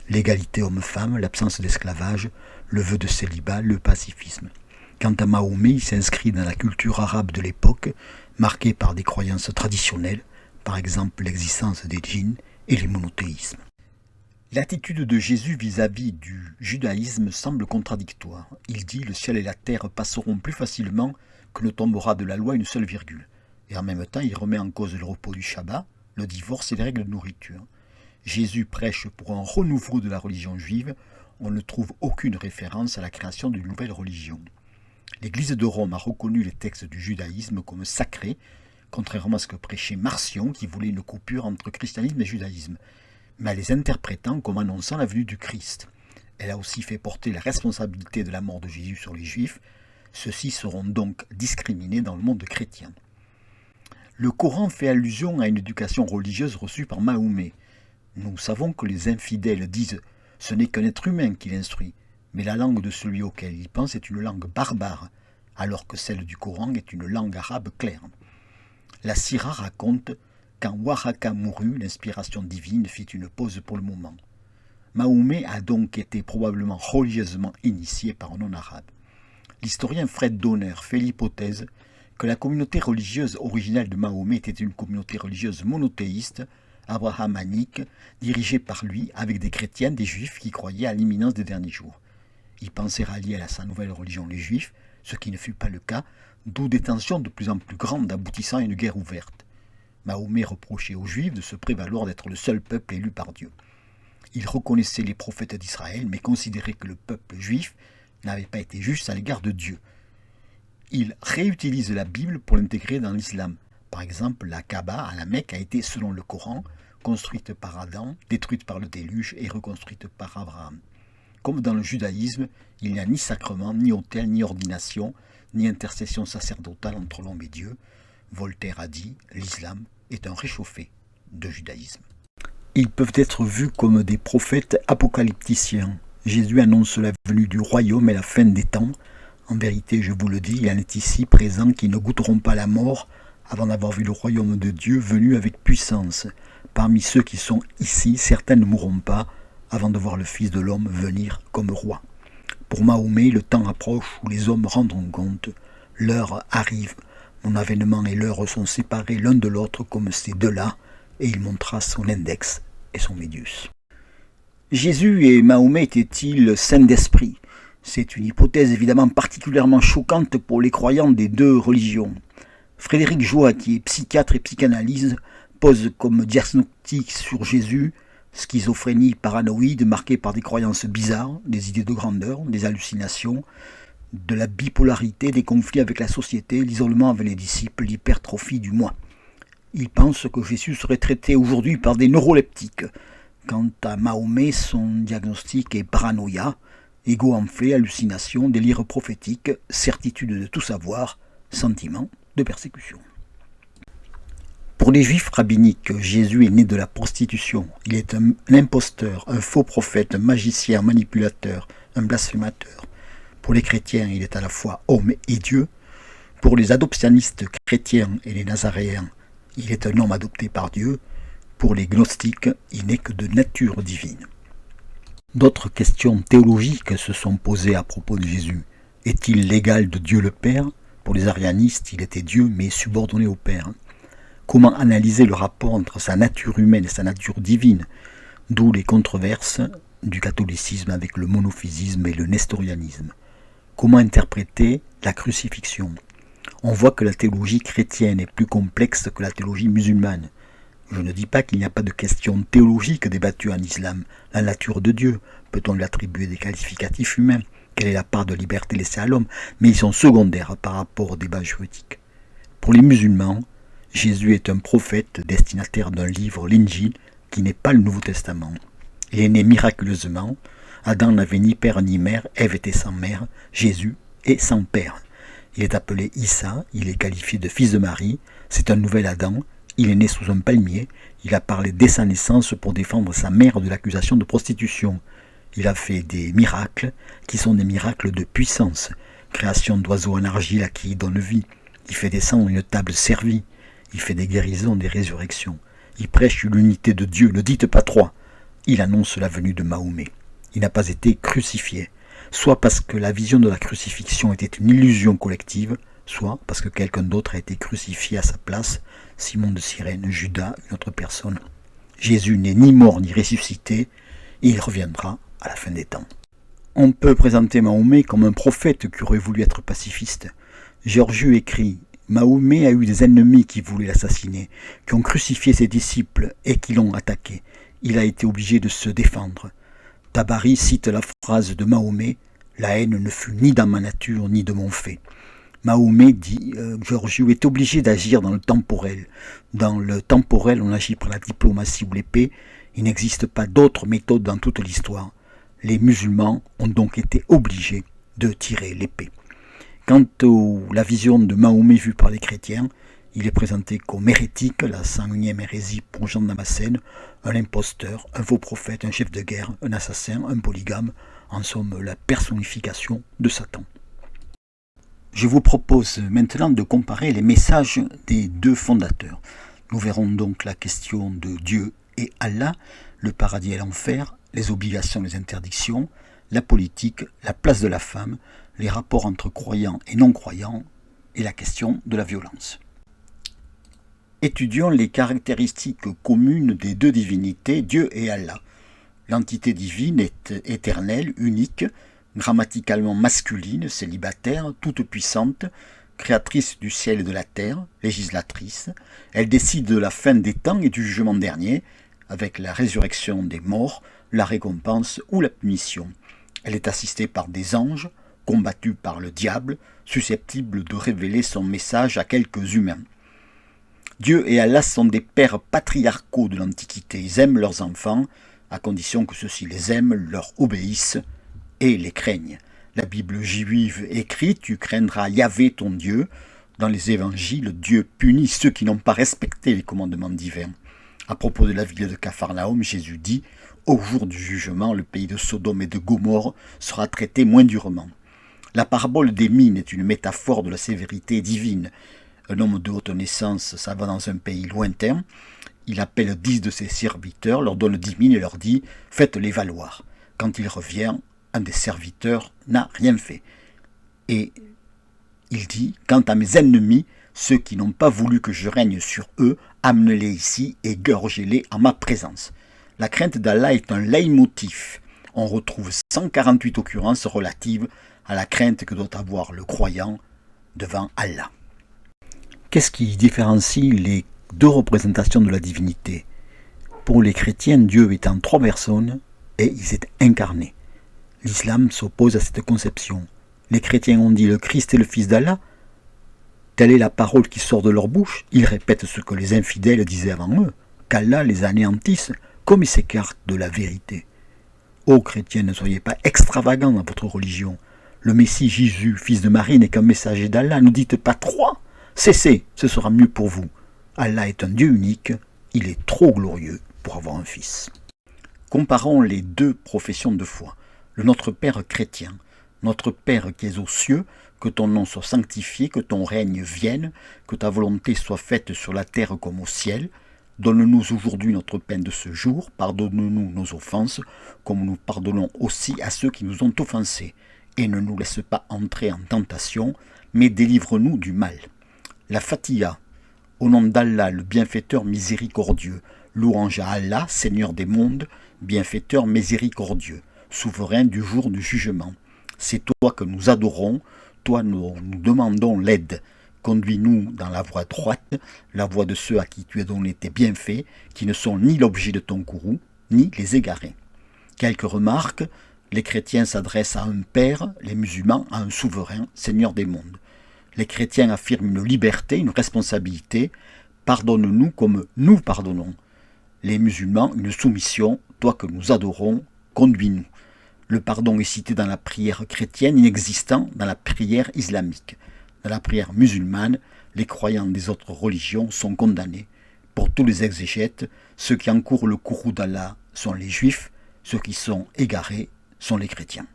Speaker 1: l'égalité homme-femme, l'absence d'esclavage, le vœu de célibat, le pacifisme. Quant à Mahomet, il s'inscrit dans la culture arabe de l'époque, marquée par des croyances traditionnelles, par exemple l'existence des djinns et les monothéismes. L'attitude de Jésus vis-à-vis du judaïsme semble contradictoire. Il dit « Le ciel et la terre passeront plus facilement que ne tombera de la loi une seule virgule ». Et en même temps, il remet en cause le repos du Shabbat, le divorce et les règles de nourriture. Jésus prêche pour un renouveau de la religion juive. On ne trouve aucune référence à la création d'une nouvelle religion. L'Église de Rome a reconnu les textes du judaïsme comme sacrés, contrairement à ce que prêchait Marcion, qui voulait une coupure entre christianisme et judaïsme, mais en les interprétant comme annonçant la venue du Christ. Elle a aussi fait porter la responsabilité de la mort de Jésus sur les Juifs. Ceux-ci seront donc discriminés dans le monde chrétien. Le Coran fait allusion à une éducation religieuse reçue par Mahomet. Nous savons que les infidèles disent « ce n'est qu'un être humain qui l'instruit », mais la langue de celui auquel il pense est une langue barbare, alors que celle du Coran est une langue arabe claire. La Sira raconte quand Waraka mourut, l'inspiration divine fit une pause pour le moment. Mahomet a donc été probablement religieusement initié par un non-arabe. L'historien Fred Donner fait l'hypothèse que la communauté religieuse originale de Mahomet était une communauté religieuse monothéiste, abrahamique, dirigée par lui avec des chrétiens, des juifs qui croyaient à l'imminence des derniers jours. Il pensait rallier à sa nouvelle religion les juifs, ce qui ne fut pas le cas, d'où des tensions de plus en plus grandes aboutissant à une guerre ouverte. Mahomet reprochait aux juifs de se prévaloir d'être le seul peuple élu par Dieu. Il reconnaissait les prophètes d'Israël, mais considérait que le peuple juif n'avait pas été juste à l'égard de Dieu. Il réutilise la Bible pour l'intégrer dans l'islam. Par exemple, la Kaaba à la Mecque a été, selon le Coran, construite par Adam, détruite par le déluge et reconstruite par Abraham. Comme dans le judaïsme, il n'y a ni sacrement, ni autel, ni ordination, ni intercession sacerdotale entre l'homme et Dieu. Voltaire a dit « l'islam est un réchauffé de judaïsme ». Ils peuvent être vus comme des prophètes apocalypticiens. Jésus annonce la venue du royaume et la fin des temps. En vérité, je vous le dis, il y en est ici présents qui ne goûteront pas la mort avant d'avoir vu le royaume de Dieu venu avec puissance. Parmi ceux qui sont ici, certains ne mourront pas avant de voir le Fils de l'homme venir comme roi. Pour Mahomet, le temps approche où les hommes rendront compte. L'heure arrive. Mon avènement et l'heure sont séparés l'un de l'autre comme ces deux-là, et il montra son index et son médius. Jésus et Mahomet étaient-ils saints d'esprit ? C'est une hypothèse évidemment particulièrement choquante pour les croyants des deux religions. Frédéric Joat, qui est psychiatre et psychanalyste, pose comme diagnostic sur Jésus schizophrénie paranoïde marquée par des croyances bizarres, des idées de grandeur, des hallucinations, de la bipolarité, des conflits avec la société, l'isolement avec les disciples, l'hypertrophie du moi. Il pense que Jésus serait traité aujourd'hui par des neuroleptiques. Quant à Mahomet, son diagnostic est paranoïa, égo enflé, hallucination, délire prophétique, certitude de tout savoir, sentiment de persécution. Pour les juifs rabbiniques, Jésus est né de la prostitution. Il est un imposteur, un faux prophète, un magicien, un manipulateur, un blasphémateur. Pour les chrétiens, il est à la fois homme et Dieu. Pour les adoptionnistes chrétiens et les nazaréens, il est un homme adopté par Dieu. Pour les gnostiques, il n'est que de nature divine. D'autres questions théologiques se sont posées à propos de Jésus. Est-il l'égal de Dieu le Père ? Pour les arianistes, il était Dieu, mais subordonné au Père. Comment analyser le rapport entre sa nature humaine et sa nature divine ? D'où les controverses du catholicisme avec le monophysisme et le nestorianisme. Comment interpréter la crucifixion ? On voit que la théologie chrétienne est plus complexe que la théologie musulmane. Je ne dis pas qu'il n'y a pas de questions théologiques débattues en islam. La nature de Dieu, peut-on lui attribuer des qualificatifs humains ? Quelle est la part de liberté laissée à l'homme ? Mais ils sont secondaires par rapport au débat juridique. Pour les musulmans, Jésus est un prophète destinataire d'un livre, l'Injil, qui n'est pas le Nouveau Testament. Il est né miraculeusement. Adam n'avait ni père ni mère, Ève était sans mère, Jésus est sans père. Il est appelé Issa, il est qualifié de fils de Marie, c'est un nouvel Adam, il est né sous un palmier, il a parlé dès sa naissance pour défendre sa mère de l'accusation de prostitution. Il a fait des miracles qui sont des miracles de puissance, création d'oiseaux en argile à qui il donne vie, il fait descendre une table servie, il fait des guérisons, des résurrections. Il prêche l'unité de Dieu, ne dites pas trois. Il annonce la venue de Mahomet. Il n'a pas été crucifié, soit parce que la vision de la crucifixion était une illusion collective, soit parce que quelqu'un d'autre a été crucifié à sa place, Simon de Cyrène, Judas, une autre personne. Jésus n'est ni mort ni ressuscité, et il reviendra à la fin des temps. On peut présenter Mahomet comme un prophète qui aurait voulu être pacifiste. Georgiou écrit « Mahomet a eu des ennemis qui voulaient l'assassiner, qui ont crucifié ses disciples et qui l'ont attaqué. Il a été obligé de se défendre. » Tabari cite la phrase de Mahomet « La haine ne fut ni dans ma nature ni de mon fait ». Mahomet, dit Georgiou, est obligé d'agir dans le temporel. Dans le temporel, on agit par la diplomatie ou l'épée. Il n'existe pas d'autre méthode dans toute l'histoire. Les musulmans ont donc été obligés de tirer l'épée. Quant à la vision de Mahomet vue par les chrétiens, il est présenté comme hérétique, la 101e hérésie pour Jean Damascène, un imposteur, un faux prophète, un chef de guerre, un assassin, un polygame, en somme la personnification de Satan. Je vous propose maintenant de comparer les messages des deux fondateurs. Nous verrons donc la question de Dieu et Allah, le paradis et l'enfer, les obligations et les interdictions, la politique, la place de la femme, les rapports entre croyants et non-croyants et la question de la violence. Étudions les caractéristiques communes des deux divinités, Dieu et Allah. L'entité divine est éternelle, unique, grammaticalement masculine, célibataire, toute puissante, créatrice du ciel et de la terre, législatrice. Elle décide de la fin des temps et du jugement dernier, avec la résurrection des morts, la récompense ou la punition. Elle est assistée par des anges, combattus par le diable, susceptibles de révéler son message à quelques humains. Dieu et Allah sont des pères patriarcaux de l'Antiquité. Ils aiment leurs enfants, à condition que ceux-ci les aiment, leur obéissent et les craignent. La Bible juive écrit « Tu craindras Yahvé ton Dieu ». Dans les évangiles, Dieu punit ceux qui n'ont pas respecté les commandements divins. À propos de la ville de Capharnaüm, Jésus dit « Au jour du jugement, le pays de Sodome et de Gomorrhe sera traité moins durement ». La parabole des mines est une métaphore de la sévérité divine. Un homme de haute naissance s'en va dans un pays lointain. Il appelle 10 de ses serviteurs, leur donne 10 mines et leur dit « Faites-les valoir ». Quand il revient, un des serviteurs n'a rien fait. Et il dit « Quant à mes ennemis, ceux qui n'ont pas voulu que je règne sur eux, amenez-les ici et gorgez-les en ma présence. » La crainte d'Allah est un leitmotiv. On retrouve 148 occurrences relatives à la crainte que doit avoir le croyant devant Allah. Qu'est-ce qui différencie les deux représentations de la divinité? Pour les chrétiens, Dieu est en 3 personnes et il s'est incarné. L'islam s'oppose à cette conception. Les chrétiens ont dit le Christ est le fils d'Allah. Telle est la parole qui sort de leur bouche. Ils répètent ce que les infidèles disaient avant eux, qu'Allah les anéantisse, comme ils s'écartent de la vérité. Ô chrétiens, ne soyez pas extravagants dans votre religion. Le Messie Jésus, fils de Marie, n'est qu'un messager d'Allah. Ne dites pas 3. Cessez, ce sera mieux pour vous. Allah est un Dieu unique. Il est trop glorieux pour avoir un fils. Comparons les deux professions de foi. Le Notre Père chrétien. Notre Père qui es aux cieux, que ton nom soit sanctifié, que ton règne vienne, que ta volonté soit faite sur la terre comme au ciel. Donne-nous aujourd'hui notre pain de ce jour, pardonne-nous nos offenses, comme nous pardonnons aussi à ceux qui nous ont offensés. Et ne nous laisse pas entrer en tentation, mais délivre-nous du mal. La Fatiha, au nom d'Allah, le bienfaiteur miséricordieux, louange à Allah, Seigneur des mondes, bienfaiteur miséricordieux, souverain du jour du jugement. C'est toi que nous adorons, toi nous demandons l'aide. Conduis-nous dans la voie droite, la voie de ceux à qui tu as donné tes bienfaits, qui ne sont ni l'objet de ton courroux, ni les égarés. Quelques remarques. Les chrétiens s'adressent à un père, les musulmans à un souverain, Seigneur des mondes. Les chrétiens affirment une liberté, une responsabilité. Pardonne-nous comme nous pardonnons. Les musulmans, une soumission, toi que nous adorons, conduis-nous. Le pardon est cité dans la prière chrétienne, inexistant dans la prière islamique. Dans la prière musulmane, les croyants des autres religions sont condamnés. Pour tous les exégètes, ceux qui encourent le courroux d'Allah sont les juifs, ceux qui sont égarés sont les chrétiens.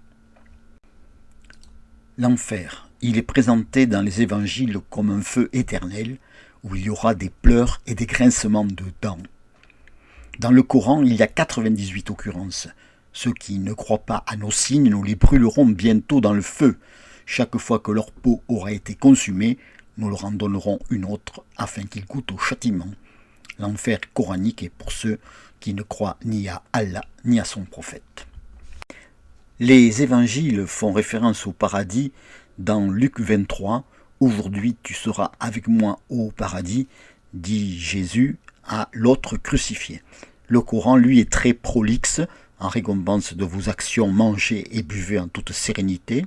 Speaker 1: L'enfer, il est présenté dans les évangiles comme un feu éternel, où il y aura des pleurs et des grincements de dents. Dans le Coran, il y a 98 occurrences. Ceux qui ne croient pas à nos signes, nous les brûlerons bientôt dans le feu. Chaque fois que leur peau aura été consumée, nous leur en donnerons une autre afin qu'ils goûtent au châtiment. L'enfer coranique est pour ceux qui ne croient ni à Allah ni à son prophète. Les évangiles font référence au paradis dans Luc 23. « Aujourd'hui tu seras avec moi au paradis », dit Jésus à l'autre crucifié. Le Coran, lui, est très prolixe. En récompense de vos actions, mangez et buvez en toute sérénité.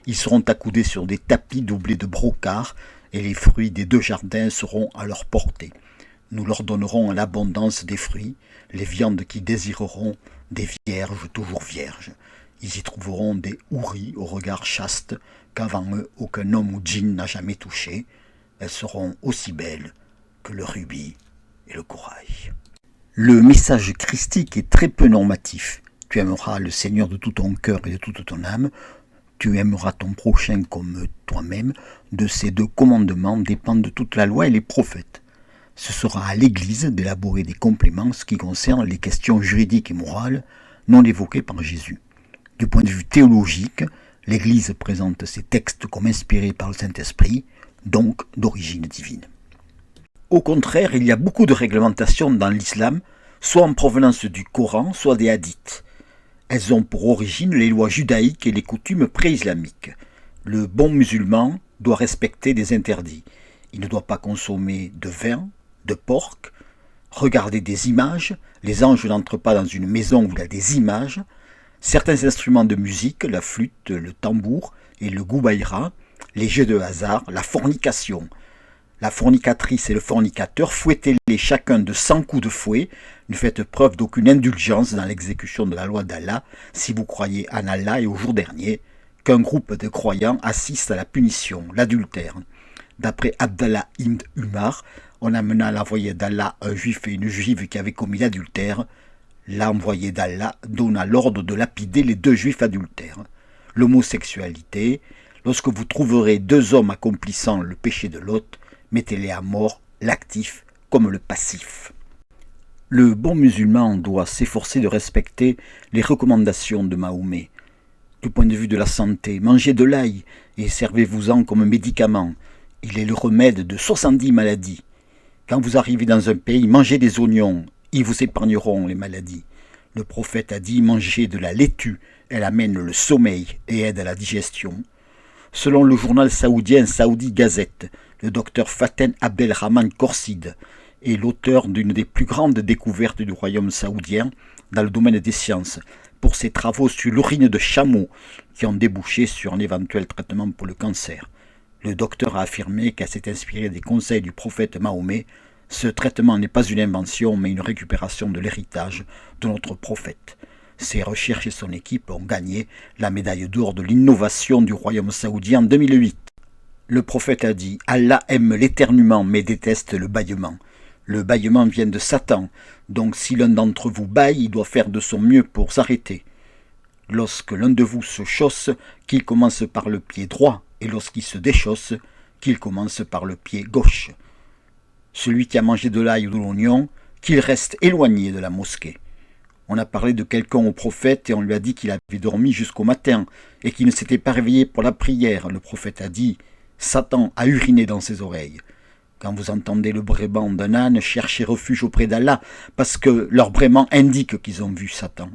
Speaker 1: Ils seront accoudés sur des tapis doublés de brocart, et les fruits des 2 jardins seront à leur portée. Nous leur donnerons l'abondance des fruits, les viandes qu'ils désireront, des vierges toujours vierges. Ils y trouveront des houris au regard chaste qu'avant eux aucun homme ou djinn n'a jamais touché. Elles seront aussi belles que le rubis et le corail. Le message christique est très peu normatif. Tu aimeras le Seigneur de tout ton cœur et de toute ton âme. Tu aimeras ton prochain comme toi-même. De ces 2 commandements dépendent toute la loi et les prophètes. Ce sera à l'Église d'élaborer des compléments ce qui concerne les questions juridiques et morales non évoquées par Jésus. Du point de vue théologique, l'Église présente ces textes comme inspirés par le Saint-Esprit, donc d'origine divine. Au contraire, il y a beaucoup de réglementations dans l'islam, soit en provenance du Coran, soit des hadiths. Elles ont pour origine les lois judaïques et les coutumes pré-islamiques. Le bon musulman doit respecter des interdits. Il ne doit pas consommer de vin, de porc, regarder des images. Les anges n'entrent pas dans une maison où il y a des images. Certains instruments de musique, la flûte, le tambour et le goubaïra, les jeux de hasard, la fornication. La fornicatrice et le fornicateur, fouettez-les chacun de 100 coups de fouet. Ne faites preuve d'aucune indulgence dans l'exécution de la loi d'Allah si vous croyez en Allah et au jour dernier. Qu'un groupe de croyants assiste à la punition, l'adultère. D'après Abdallah ibn Umar, on amena à l'envoyé d'Allah un juif et une juive qui avaient commis l'adultère. L'envoyé d'Allah donna l'ordre de lapider les 2 juifs adultères. L'homosexualité, lorsque vous trouverez 2 hommes accomplissant le péché de l'autre, mettez-les à mort, l'actif comme le passif. Le bon musulman doit s'efforcer de respecter les recommandations de Mahomet. Du point de vue de la santé, mangez de l'ail et servez-vous-en comme médicament. Il est le remède de 70 maladies. Quand vous arrivez dans un pays, mangez des oignons, ils vous épargneront les maladies. Le prophète a dit, mangez de la laitue, elle amène le sommeil et aide à la digestion. Selon le journal saoudien Saudi Gazette, le docteur Faten Abdelrahman Khorshid est l'auteur d'une des plus grandes découvertes du royaume saoudien dans le domaine des sciences, pour ses travaux sur l'urine de chameau qui ont débouché sur un éventuel traitement pour le cancer. Le docteur a affirmé qu'elle s'est inspiré des conseils du prophète Mahomet. Ce traitement n'est pas une invention, mais une récupération de l'héritage de notre prophète. Ses recherches et son équipe ont gagné la médaille d'or de l'innovation du royaume saoudien en 2008. Le prophète a dit « Allah aime l'éternuement mais déteste le bâillement ». Le bâillement vient de Satan, donc si l'un d'entre vous bâille, il doit faire de son mieux pour s'arrêter. Lorsque l'un de vous se chausse, qu'il commence par le pied droit, et lorsqu'il se déchausse, qu'il commence par le pied gauche. Celui qui a mangé de l'ail ou de l'oignon, qu'il reste éloigné de la mosquée. On a parlé de quelqu'un au prophète et on lui a dit qu'il avait dormi jusqu'au matin et qu'il ne s'était pas réveillé pour la prière. Le prophète a dit « Satan a uriné dans ses oreilles ». Quand vous entendez le braiement d'un âne, cherchez refuge auprès d'Allah parce que leur braiement indique qu'ils ont vu Satan.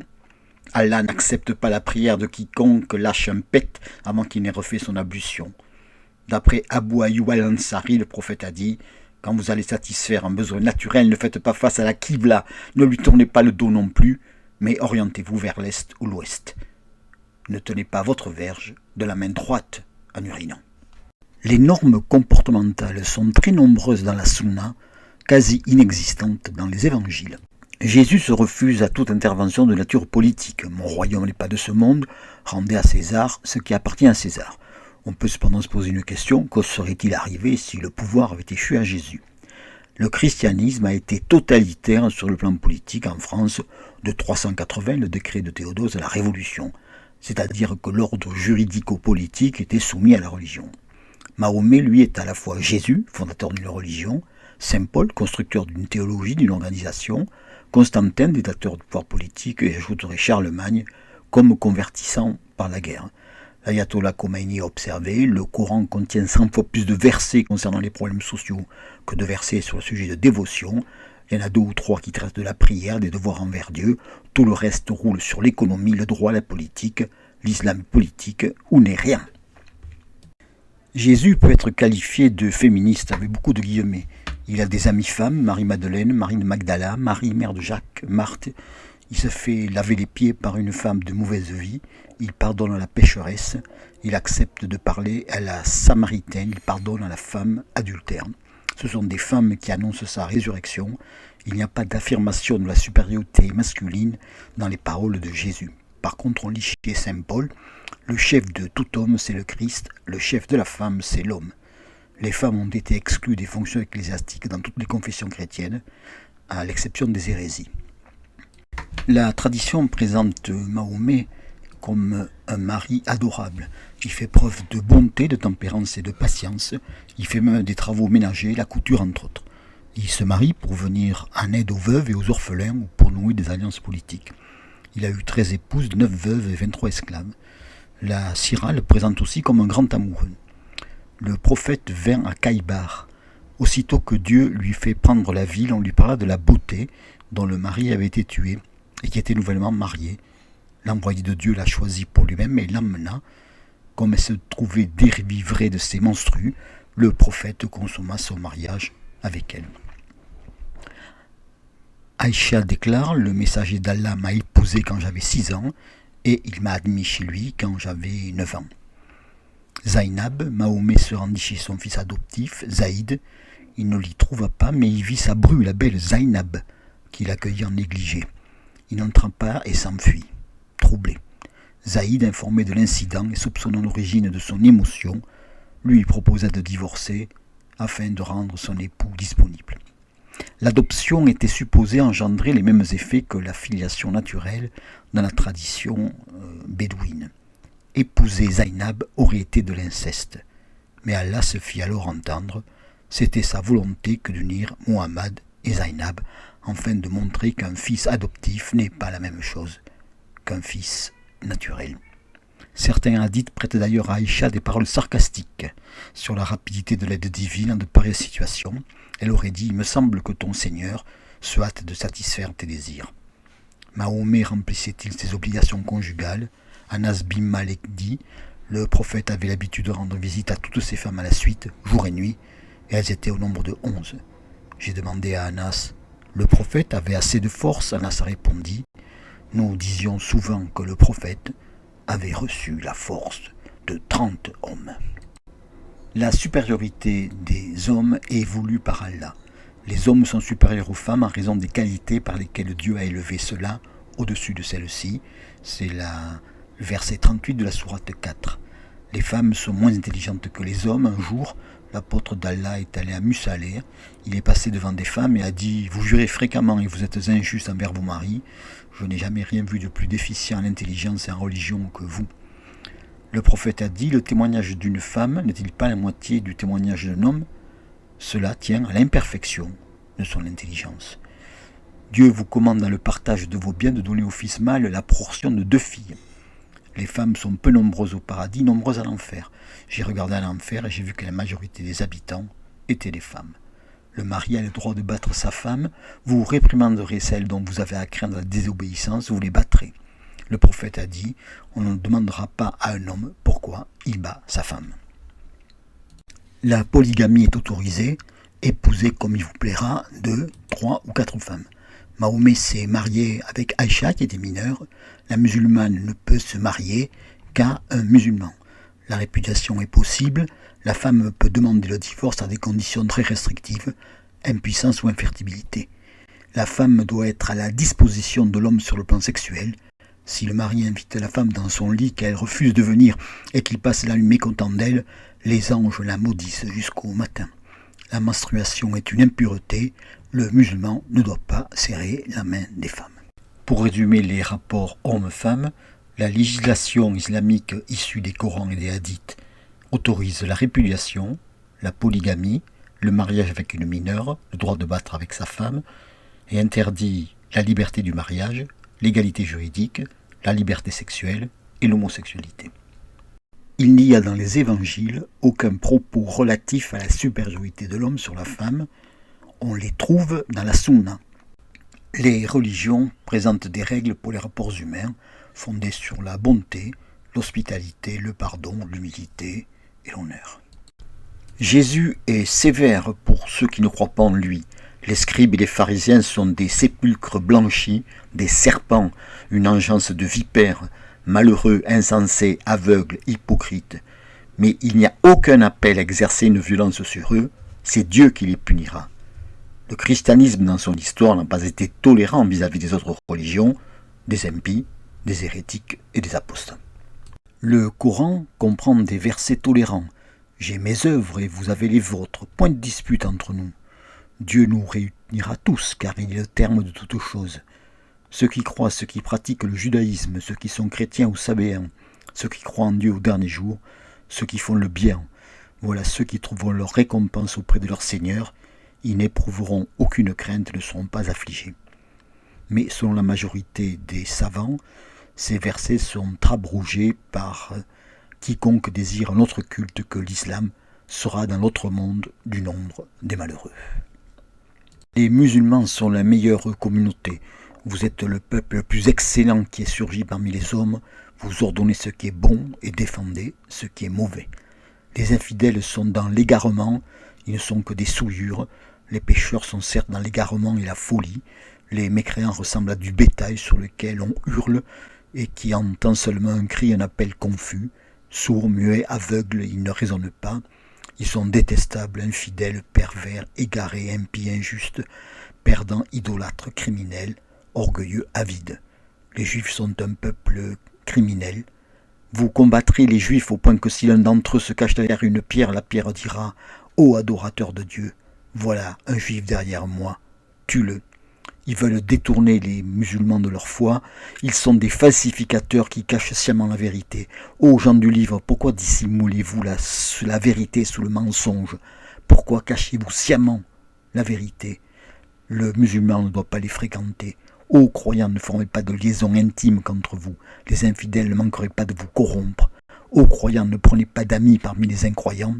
Speaker 1: Allah n'accepte pas la prière de quiconque lâche un pet avant qu'il n'ait refait son ablution. D'après Abu Ayyub al-Ansari, le prophète a dit « Quand vous allez satisfaire un besoin naturel, ne faites pas face à la Qibla, ne lui tournez pas le dos non plus, mais orientez-vous vers l'est ou l'ouest. Ne tenez pas votre verge de la main droite en urinant. » Les normes comportementales sont très nombreuses dans la Sunna, quasi inexistantes dans les évangiles. Jésus se refuse à toute intervention de nature politique. « Mon royaume n'est pas de ce monde, rendez à César ce qui appartient à César. » On peut cependant se poser une question, que serait-il arrivé si le pouvoir avait échu à Jésus ? Le christianisme a été totalitaire sur le plan politique en France de 380, le décret de Théodose, à la Révolution, c'est-à-dire que l'ordre juridico-politique était soumis à la religion. Mahomet, lui, est à la fois Jésus, fondateur d'une religion, Saint Paul, constructeur d'une théologie, d'une organisation, Constantin, dictateur du pouvoir politique, et j'ajouterai Charlemagne, comme convertissant par la guerre. L'ayatollah Khomeini a observé, le Coran contient 100 fois plus de versets concernant les problèmes sociaux que de versets sur le sujet de dévotion. Il y en a 2 ou 3 qui traitent de la prière, des devoirs envers Dieu. Tout le reste roule sur l'économie, le droit, la politique. L'islam politique ou n'est rien. Jésus peut être qualifié de féministe avec beaucoup de guillemets. Il a des amies femmes, Marie-Madeleine, Marie de Magdala, Marie, mère de Jacques, Marthe. Il se fait laver les pieds par une femme de mauvaise vie. Il pardonne à la pécheresse. Il accepte de parler à la samaritaine. Il pardonne à la femme adultère. Ce sont des femmes qui annoncent sa résurrection. Il n'y a pas d'affirmation de la supériorité masculine dans les paroles de Jésus. Par contre, on lit chez saint Paul, le chef de tout homme, c'est le Christ, le chef de la femme, c'est l'homme. Les femmes ont été exclues des fonctions ecclésiastiques dans toutes les confessions chrétiennes, à l'exception des hérésies. La tradition présente Mahomet comme un mari adorable. Il fait preuve de bonté, de tempérance et de patience. Il fait même des travaux ménagers, la couture entre autres. Il se marie pour venir en aide aux veuves et aux orphelins ou pour nouer des alliances politiques. Il a eu 13 épouses, 9 veuves et 23 esclaves. La Sira le présente aussi comme un grand amoureux. Le prophète vint à Caïbar. Aussitôt que Dieu lui fait prendre la ville, on lui parla de la beauté dont le mari avait été tué et qui était nouvellement marié. L'envoyé de Dieu l'a choisie pour lui-même et l'emmena. Comme elle se trouvait délivrée de ses menstrues, le prophète consomma son mariage avec elle. Aïcha déclare, le messager d'Allah m'a épousé quand j'avais 6 ans et il m'a admis chez lui quand j'avais 9 ans. Zainab, Mahomet se rendit chez son fils adoptif, Zaïd. Il ne l'y trouva pas, mais il vit sa bru, la belle Zainab, qu'il accueillit en négligé. Il n'entra pas et s'enfuit, troublé. Zaïd, informé de l'incident et soupçonnant l'origine de son émotion, lui proposa de divorcer afin de rendre son époux disponible. L'adoption était supposée engendrer les mêmes effets que la filiation naturelle dans la tradition bédouine. Épouser Zainab aurait été de l'inceste, mais Allah se fit alors entendre. C'était sa volonté que d'unir Muhammad et Zainab, afin de montrer qu'un fils adoptif n'est pas la même chose qu'un fils naturel. Certains hadiths prêtent d'ailleurs à Aïcha des paroles sarcastiques sur la rapidité de l'aide divine en de pareilles situations. Elle aurait dit « Il me semble que ton Seigneur se hâte de satisfaire tes désirs ». Mahomet remplissait-il ses obligations conjugales? Anas bin Malik dit « Le prophète avait l'habitude de rendre visite à toutes ses femmes à la suite, jour et nuit, et elles étaient au nombre de 11. J'ai demandé à Anas « Le prophète avait assez de force ?» Anas répondit « Nous disions souvent que le prophète avait reçu la force de 30 hommes. » La supériorité des hommes est voulue par Allah. Les hommes sont supérieurs aux femmes en raison des qualités par lesquelles Dieu a élevé cela au-dessus de celles-ci. C'est le verset 38 de la sourate 4. Les femmes sont moins intelligentes que les hommes. Un jour, l'apôtre d'Allah est allé à Musaleh. Il est passé devant des femmes et a dit « Vous jurez fréquemment et vous êtes injustes envers vos maris. Je n'ai jamais rien vu de plus déficient en intelligence et en religion que vous. » Le prophète a dit « Le témoignage d'une femme n'est-il pas la moitié du témoignage d'un homme ? Cela tient à l'imperfection de son intelligence. Dieu vous commande dans le partage de vos biens de donner au fils mâle la portion de 2 filles. Les femmes sont peu nombreuses au paradis, nombreuses à l'enfer. J'ai regardé à l'enfer et j'ai vu que la majorité des habitants étaient des femmes. Le mari a le droit de battre sa femme, vous réprimanderez celles dont vous avez à craindre la désobéissance, vous les battrez. Le prophète a dit, on ne demandera pas à un homme pourquoi il bat sa femme. La polygamie est autorisée, épousez comme il vous plaira 2, 3 ou 4 femmes. Mahomet s'est marié avec Aïcha qui était mineure. La musulmane ne peut se marier qu'à un musulman. La répudiation est possible. La femme peut demander le divorce à des conditions très restrictives, impuissance ou infertilité. La femme doit être à la disposition de l'homme sur le plan sexuel. Si le mari invite la femme dans son lit, qu'elle refuse de venir et qu'il passe la nuit mécontent d'elle, les anges la maudissent jusqu'au matin. La menstruation est une impureté. Le musulman ne doit pas serrer la main des femmes. Pour résumer les rapports hommes-femmes, la législation islamique issue des Corans et des hadiths autorise la répudiation, la polygamie, le mariage avec une mineure, le droit de battre avec sa femme, et interdit la liberté du mariage, l'égalité juridique, la liberté sexuelle et l'homosexualité. Il n'y a dans les évangiles aucun propos relatif à la supériorité de l'homme sur la femme. On les trouve dans la Sunna. Les religions présentent des règles pour les rapports humains fondées sur la bonté, l'hospitalité, le pardon, l'humilité et l'honneur. Jésus est sévère pour ceux qui ne croient pas en lui. Les scribes et les pharisiens sont des sépulcres blanchis, des serpents, une engeance de vipères, malheureux, insensés, aveugles, hypocrites. Mais il n'y a aucun appel à exercer une violence sur eux, c'est Dieu qui les punira. Le christianisme dans son histoire n'a pas été tolérant vis-à-vis des autres religions, des impies, des hérétiques et des apostats. Le Coran comprend des versets tolérants. J'ai mes œuvres et vous avez les vôtres, point de dispute entre nous. Dieu nous réunira tous, car il est le terme de toute chose. Ceux qui croient, ceux qui pratiquent le judaïsme, ceux qui sont chrétiens ou sabéens, ceux qui croient en Dieu au dernier jour, ceux qui font le bien, voilà ceux qui trouveront leur récompense auprès de leur Seigneur. Ils n'éprouveront aucune crainte et ne seront pas affligés. Mais selon la majorité des savants, ces versets sont abrogés par quiconque désire un autre culte que l'islam sera dans l'autre monde du nombre des malheureux. Les musulmans sont la meilleure communauté. Vous êtes le peuple le plus excellent qui est surgi parmi les hommes. Vous ordonnez ce qui est bon et défendez ce qui est mauvais. Les infidèles sont dans l'égarement, ils ne sont que des souillures. Les pécheurs sont certes dans l'égarement et la folie. Les mécréants ressemblent à du bétail sur lequel on hurle et qui entend seulement un cri, un appel confus. Sourds, muets, aveugles, ils ne raisonnent pas. Ils sont détestables, infidèles, pervers, égarés, impies, injustes, perdants, idolâtres, criminels, orgueilleux, avides. Les Juifs sont un peuple criminel. Vous combattrez les Juifs au point que si l'un d'entre eux se cache derrière une pierre, la pierre dira « Ô adorateur de Dieu, voilà un Juif derrière moi, tue-le ». Ils veulent détourner les musulmans de leur foi. Ils sont des falsificateurs qui cachent sciemment la vérité. Ô gens du livre, pourquoi dissimulez-vous la vérité sous le mensonge? Pourquoi cachez-vous sciemment la vérité? Le musulman ne doit pas les fréquenter. Ô croyants, ne formez pas de liaison intime qu'entre vous. Les infidèles ne manqueraient pas de vous corrompre. Ô croyants, ne prenez pas d'amis parmi les incroyants.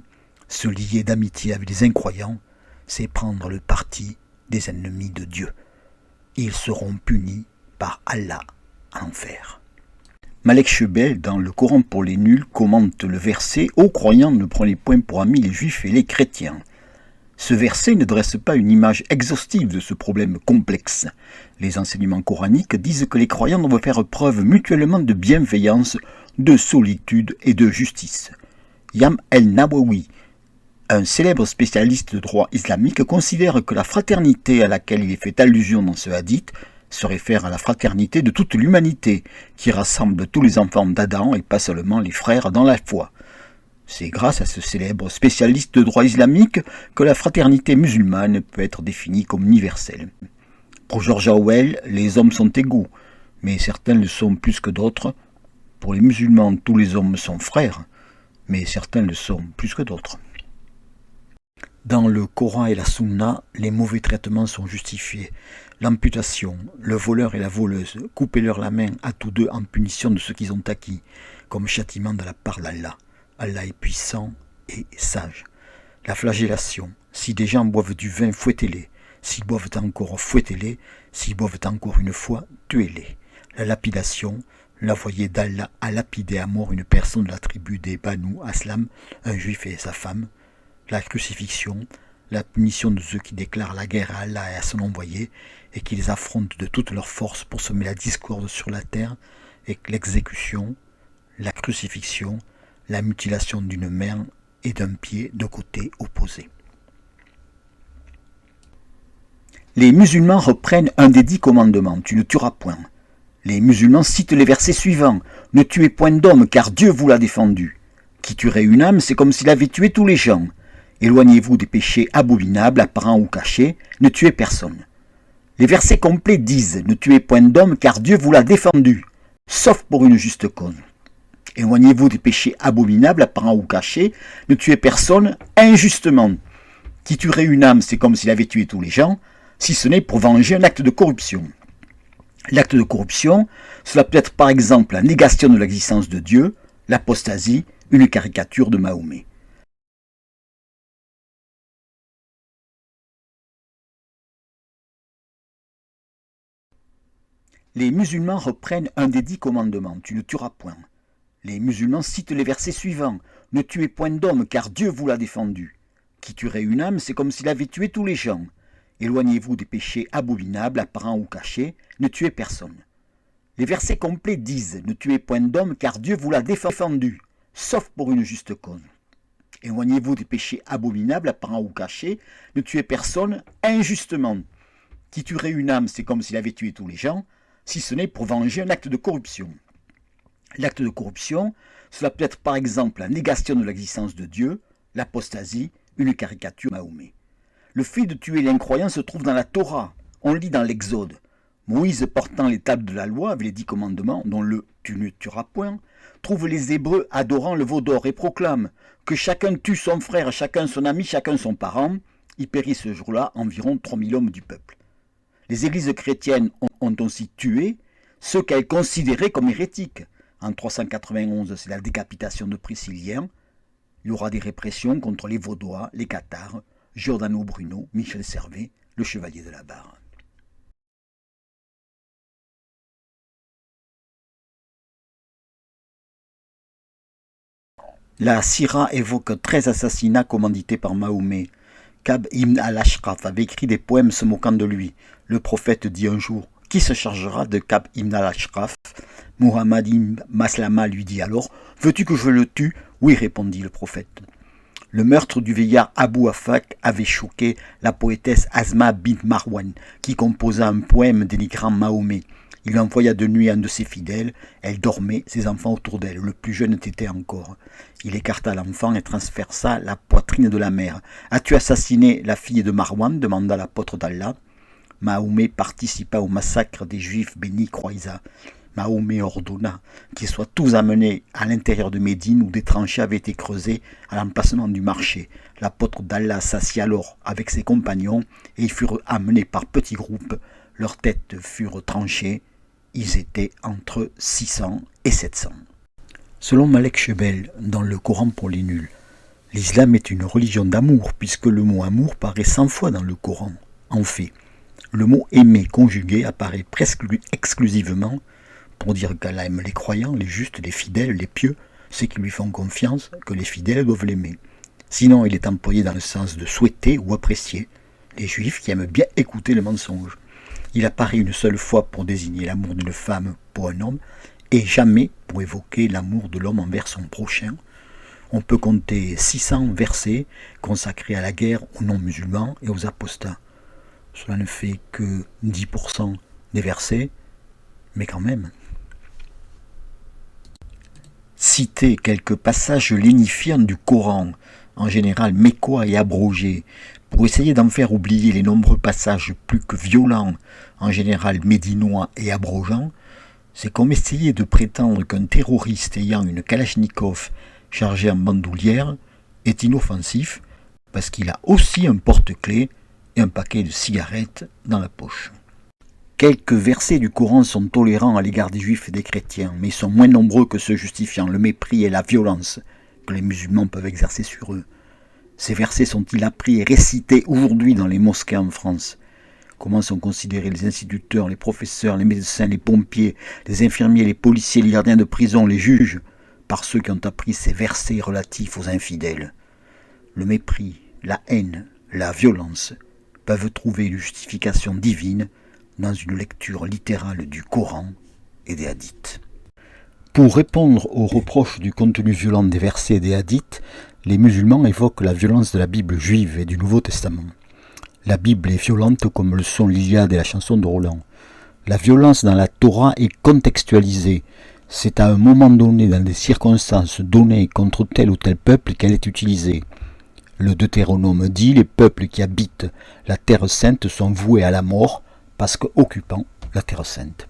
Speaker 1: Se lier d'amitié avec les incroyants, c'est prendre le parti des ennemis de Dieu. Ils seront punis par Allah à l'enfer. Malek Shebel, dans le Coran pour les nuls, commente le verset « Ô croyants, ne prenez point pour amis les juifs et les chrétiens ». Ce verset ne dresse pas une image exhaustive de ce problème complexe. Les enseignements coraniques disent que les croyants doivent faire preuve mutuellement de bienveillance, de solitude et de justice. Yam el-Nawawi, un célèbre spécialiste de droit islamique, considère que la fraternité à laquelle il est fait allusion dans ce hadith se réfère à la fraternité de toute l'humanité, qui rassemble tous les enfants d'Adam et pas seulement les frères dans la foi. C'est grâce à ce célèbre spécialiste de droit islamique que la fraternité musulmane peut être définie comme universelle. Pour George Orwell, les hommes sont égaux, mais certains le sont plus que d'autres. Pour les musulmans, tous les hommes sont frères, mais certains le sont plus que d'autres. Dans le Coran et la Sunna, les mauvais traitements sont justifiés. L'amputation, le voleur et la voleuse, coupez-leur la main à tous deux en punition de ce qu'ils ont acquis, comme châtiment de la part d'Allah. Allah est puissant et sage. La flagellation, si des gens boivent du vin, fouettez-les. S'ils boivent encore, fouettez-les. S'ils boivent encore une fois, tuez-les. La lapidation, l'envoyé d'Allah a lapidé à mort une personne de la tribu des Banu Aslam, un juif et sa femme. La crucifixion, la punition de ceux qui déclarent la guerre à Allah et à son envoyé et qui les affrontent de toute leur force pour semer la discorde sur la terre, et l'exécution, la crucifixion, la mutilation d'une main et d'un pied de côté opposé. Les musulmans reprennent un des 10 commandements, tu ne tueras point. Les musulmans citent les versets suivants, ne tuez point d'homme car Dieu vous l'a défendu. Qui tuerait une âme, c'est comme s'il avait tué tous les gens. Éloignez-vous des péchés abominables, apparents ou cachés, ne tuez personne. Les versets complets disent « Ne tuez point d'homme, car Dieu vous l'a défendu, sauf pour une juste cause. » Éloignez-vous des péchés abominables, apparents ou cachés, ne tuez personne injustement. Qui tuerait une âme, c'est comme s'il avait tué tous les gens, si ce n'est pour venger un acte de corruption. L'acte de corruption, cela peut être par exemple la négation de l'existence de Dieu, l'apostasie, une caricature de Mahomet. Les musulmans reprennent un des 10 commandements, tu ne tueras point. Les musulmans citent les versets suivants, ne tuez point d'homme car Dieu vous l'a défendu. Qui tuerait une âme, c'est comme s'il avait tué tous les gens. Éloignez-vous des péchés abominables, apparents ou cachés, ne tuez personne. Les versets complets disent, ne tuez point d'homme car Dieu vous l'a défendu, sauf pour une juste cause. Éloignez-vous des péchés abominables, apparents ou cachés, ne tuez personne injustement. Qui tuerait une âme, c'est comme s'il avait tué tous les gens, si ce n'est pour venger un acte de corruption. L'acte de corruption, cela peut être par exemple la négation de l'existence de Dieu, l'apostasie, une caricature de Mahomet. Le fait de tuer l'incroyant se trouve dans la Torah. On lit dans l'Exode. Moïse, portant les tables de la loi avec les 10 commandements, dont le « tu ne tueras point », trouve les Hébreux adorant le veau d'or et proclame que chacun tue son frère, chacun son ami, chacun son parent. Il périt ce jour-là environ 3000 hommes du peuple. Les églises chrétiennes ont aussi tué ceux qu'elles considéraient comme hérétiques. En 391, c'est la décapitation de Priscillien. Il y aura des répressions contre les Vaudois, les Cathares, Giordano Bruno, Michel Servet, le chevalier de la Barre. La Sira évoque 13 assassinats commandités par Mahomet. Ka'b ibn al-Ashraf avait écrit des poèmes se moquant de lui. Le prophète dit un jour « Qui se chargera de Ka'b ibn al-Ashraf » Muhammad ibn Maslama lui dit alors « Veux-tu que je le tue ?» Oui, répondit le prophète. Le meurtre du vieillard Abu Afak avait choqué la poétesse Asma bint Marwan, qui composa un poème dénigrant Mahomet. Il envoya de nuit un de ses fidèles, elle dormait, ses enfants autour d'elle, le plus jeune tétait encore. Il écarta l'enfant et transperça la poitrine de la mère. « As-tu assassiné la fille de Marwan » demanda l'apôtre d'Allah. Mahomet participa au massacre des Juifs bénis Croïsa. Mahomet ordonna qu'ils soient tous amenés à l'intérieur de Médine où des tranchées avaient été creusées à l'emplacement du marché. L'apôtre d'Allah s'assit alors avec ses compagnons et ils furent amenés par petits groupes. Leurs têtes furent tranchées. Ils étaient entre 600 et 700. Selon Malek Chebel, dans le Coran pour les nuls, l'islam est une religion d'amour puisque le mot amour paraît 100 fois dans le Coran. En fait, le mot aimer conjugué apparaît presque exclusivement pour dire qu'Allah aime les croyants, les justes, les fidèles, les pieux, ceux qui lui font confiance, que les fidèles doivent l'aimer. Sinon, il est employé dans le sens de souhaiter ou apprécier, les juifs qui aiment bien écouter le mensonge. Il apparaît une seule fois pour désigner l'amour d'une femme pour un homme, et jamais pour évoquer l'amour de l'homme envers son prochain. On peut compter 600 versets consacrés à la guerre aux non-musulmans et aux apostats. Cela ne fait que 10% des versets, mais quand même. Citer quelques passages lénifiants du Coran, en général mécois et abrogés, pour essayer d'en faire oublier les nombreux passages plus que violents, en général médinois et abrogeants, c'est comme essayer de prétendre qu'un terroriste ayant une Kalachnikov chargée en bandoulière est inoffensif parce qu'il a aussi un porte-clés et un paquet de cigarettes dans la poche. Quelques versets du Coran sont tolérants à l'égard des juifs et des chrétiens, mais ils sont moins nombreux que ceux justifiant le mépris et la violence que les musulmans peuvent exercer sur eux. Ces versets sont-ils appris et récités aujourd'hui dans les mosquées en France ? Comment sont considérés les instituteurs, les professeurs, les médecins, les pompiers, les infirmiers, les policiers, les gardiens de prison, les juges, par ceux qui ont appris ces versets relatifs aux infidèles ? Le mépris, la haine, la violence peuvent trouver une justification divine dans une lecture littérale du Coran et des hadiths. Pour répondre aux reproches du contenu violent des versets et des hadiths, les musulmans évoquent la violence de la Bible juive et du Nouveau Testament. La Bible est violente comme le sont l'Iliade et la chanson de Roland. La violence dans la Torah est contextualisée. C'est à un moment donné, dans des circonstances données contre tel ou tel peuple qu'elle est utilisée. Le Deutéronome dit « Les peuples qui habitent la terre sainte sont voués à la mort parce qu'occupant la terre sainte. »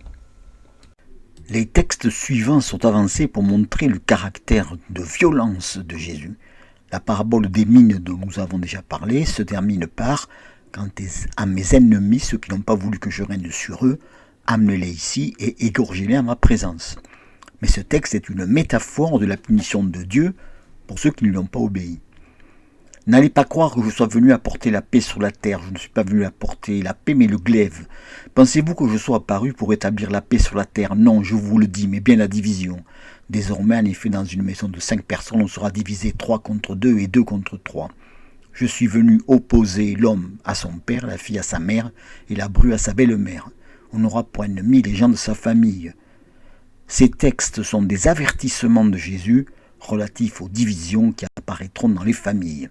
Speaker 1: Les textes suivants sont avancés pour montrer le caractère de violence de Jésus. La parabole des mines dont nous avons déjà parlé se termine par « Quant à mes ennemis, ceux qui n'ont pas voulu que je règne sur eux, c'est eux qui m'ont persécuté. » Ceux qui amenez-les ici et égorgez-les en ma présence. Mais ce texte est une métaphore de la punition de Dieu pour ceux qui ne lui ont pas obéi. N'allez pas croire que je sois venu apporter la paix sur la terre. Je ne suis pas venu apporter la paix, mais le glaive. Pensez-vous que je sois apparu pour établir la paix sur la terre? Non, je vous le dis, mais bien la division. Désormais, en effet, dans une maison de 5 personnes, on sera divisé 3 contre 2 et 2 contre 3. Je suis venu opposer l'homme à son père, la fille à sa mère et la bru à sa belle-mère. On aura pour ennemi les gens de sa famille. Ces textes sont des avertissements de Jésus relatifs aux divisions qui apparaîtront dans les familles.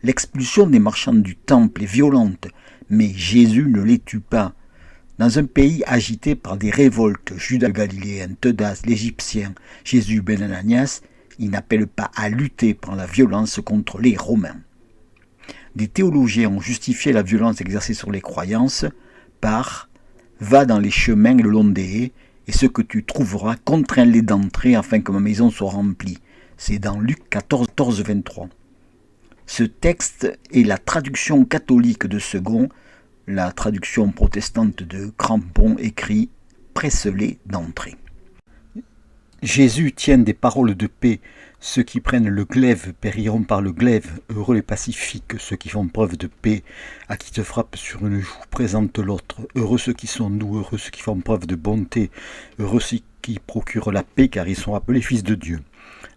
Speaker 1: L'expulsion des marchands du temple est violente, mais Jésus ne les tue pas. Dans un pays agité par des révoltes, Judas Galiléen, Teudas, l'Égyptien, Jésus ben Ananias, il n'appelle pas à lutter par la violence contre les Romains. Des théologiens ont justifié la violence exercée sur les croyances par « va dans les chemins le long des haies, et ce que tu trouveras, contrains-les d'entrer afin que ma maison soit remplie ». C'est dans Luc 14, 23. Ce texte est la traduction catholique de second, la traduction protestante de Crampon écrit « presse-les d'entrer ». Jésus tient des paroles de paix. Ceux qui prennent le glaive périront par le glaive. Heureux les pacifiques, ceux qui font preuve de paix. À qui te frappe sur une joue, présente l'autre. Heureux ceux qui sont doux, heureux ceux qui font preuve de bonté. Heureux ceux qui procurent la paix, car ils sont appelés fils de Dieu.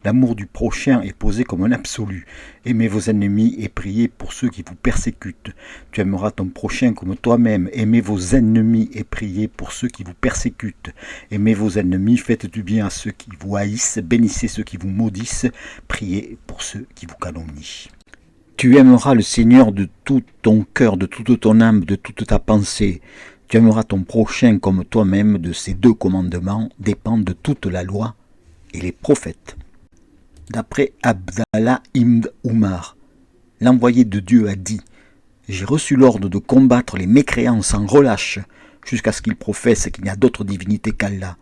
Speaker 1: L'amour du prochain est posé comme un absolu. Aimez vos ennemis et priez pour ceux qui vous persécutent. Tu aimeras ton prochain comme toi-même. Aimez vos ennemis et priez pour ceux qui vous persécutent. Aimez vos ennemis, faites du bien à ceux qui vous haïssent, bénissez ceux qui vous maudissent, priez pour ceux qui vous calomnient. Tu aimeras le Seigneur de tout ton cœur, de toute ton âme, de toute ta pensée. Tu aimeras ton prochain comme toi-même. De ces 2 commandements dépendent toute la loi et les prophètes. D'après Abdallah ibn Umar, l'envoyé de Dieu a dit « J'ai reçu l'ordre de combattre les mécréants sans relâche jusqu'à ce qu'ils professent qu'il n'y a d'autre divinité qu'Allah,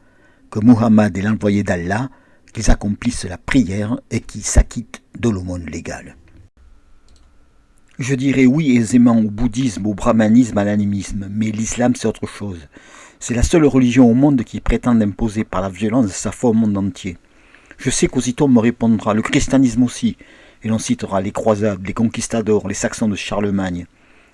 Speaker 1: que Muhammad est l'envoyé d'Allah, qu'ils accomplissent la prière et qu'ils s'acquittent de l'aumône légale. » Je dirais oui aisément au bouddhisme, au brahmanisme, à l'animisme, mais l'islam c'est autre chose. C'est la seule religion au monde qui prétend imposer par la violence sa foi au monde entier. Je sais qu'aussitôt on me répondra, le christianisme aussi, et l'on citera les croisades, les conquistadors, les saxons de Charlemagne.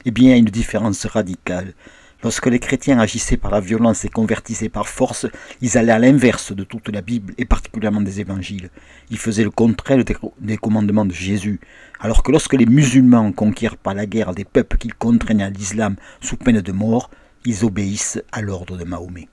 Speaker 1: Eh bien, il y a une différence radicale. Lorsque les chrétiens agissaient par la violence et convertissaient par force, ils allaient à l'inverse de toute la Bible, et particulièrement des évangiles. Ils faisaient le contraire des commandements de Jésus. Alors que lorsque les musulmans conquièrent par la guerre des peuples qu'ils contraignent à l'islam sous peine de mort, ils obéissent à l'ordre de Mahomet.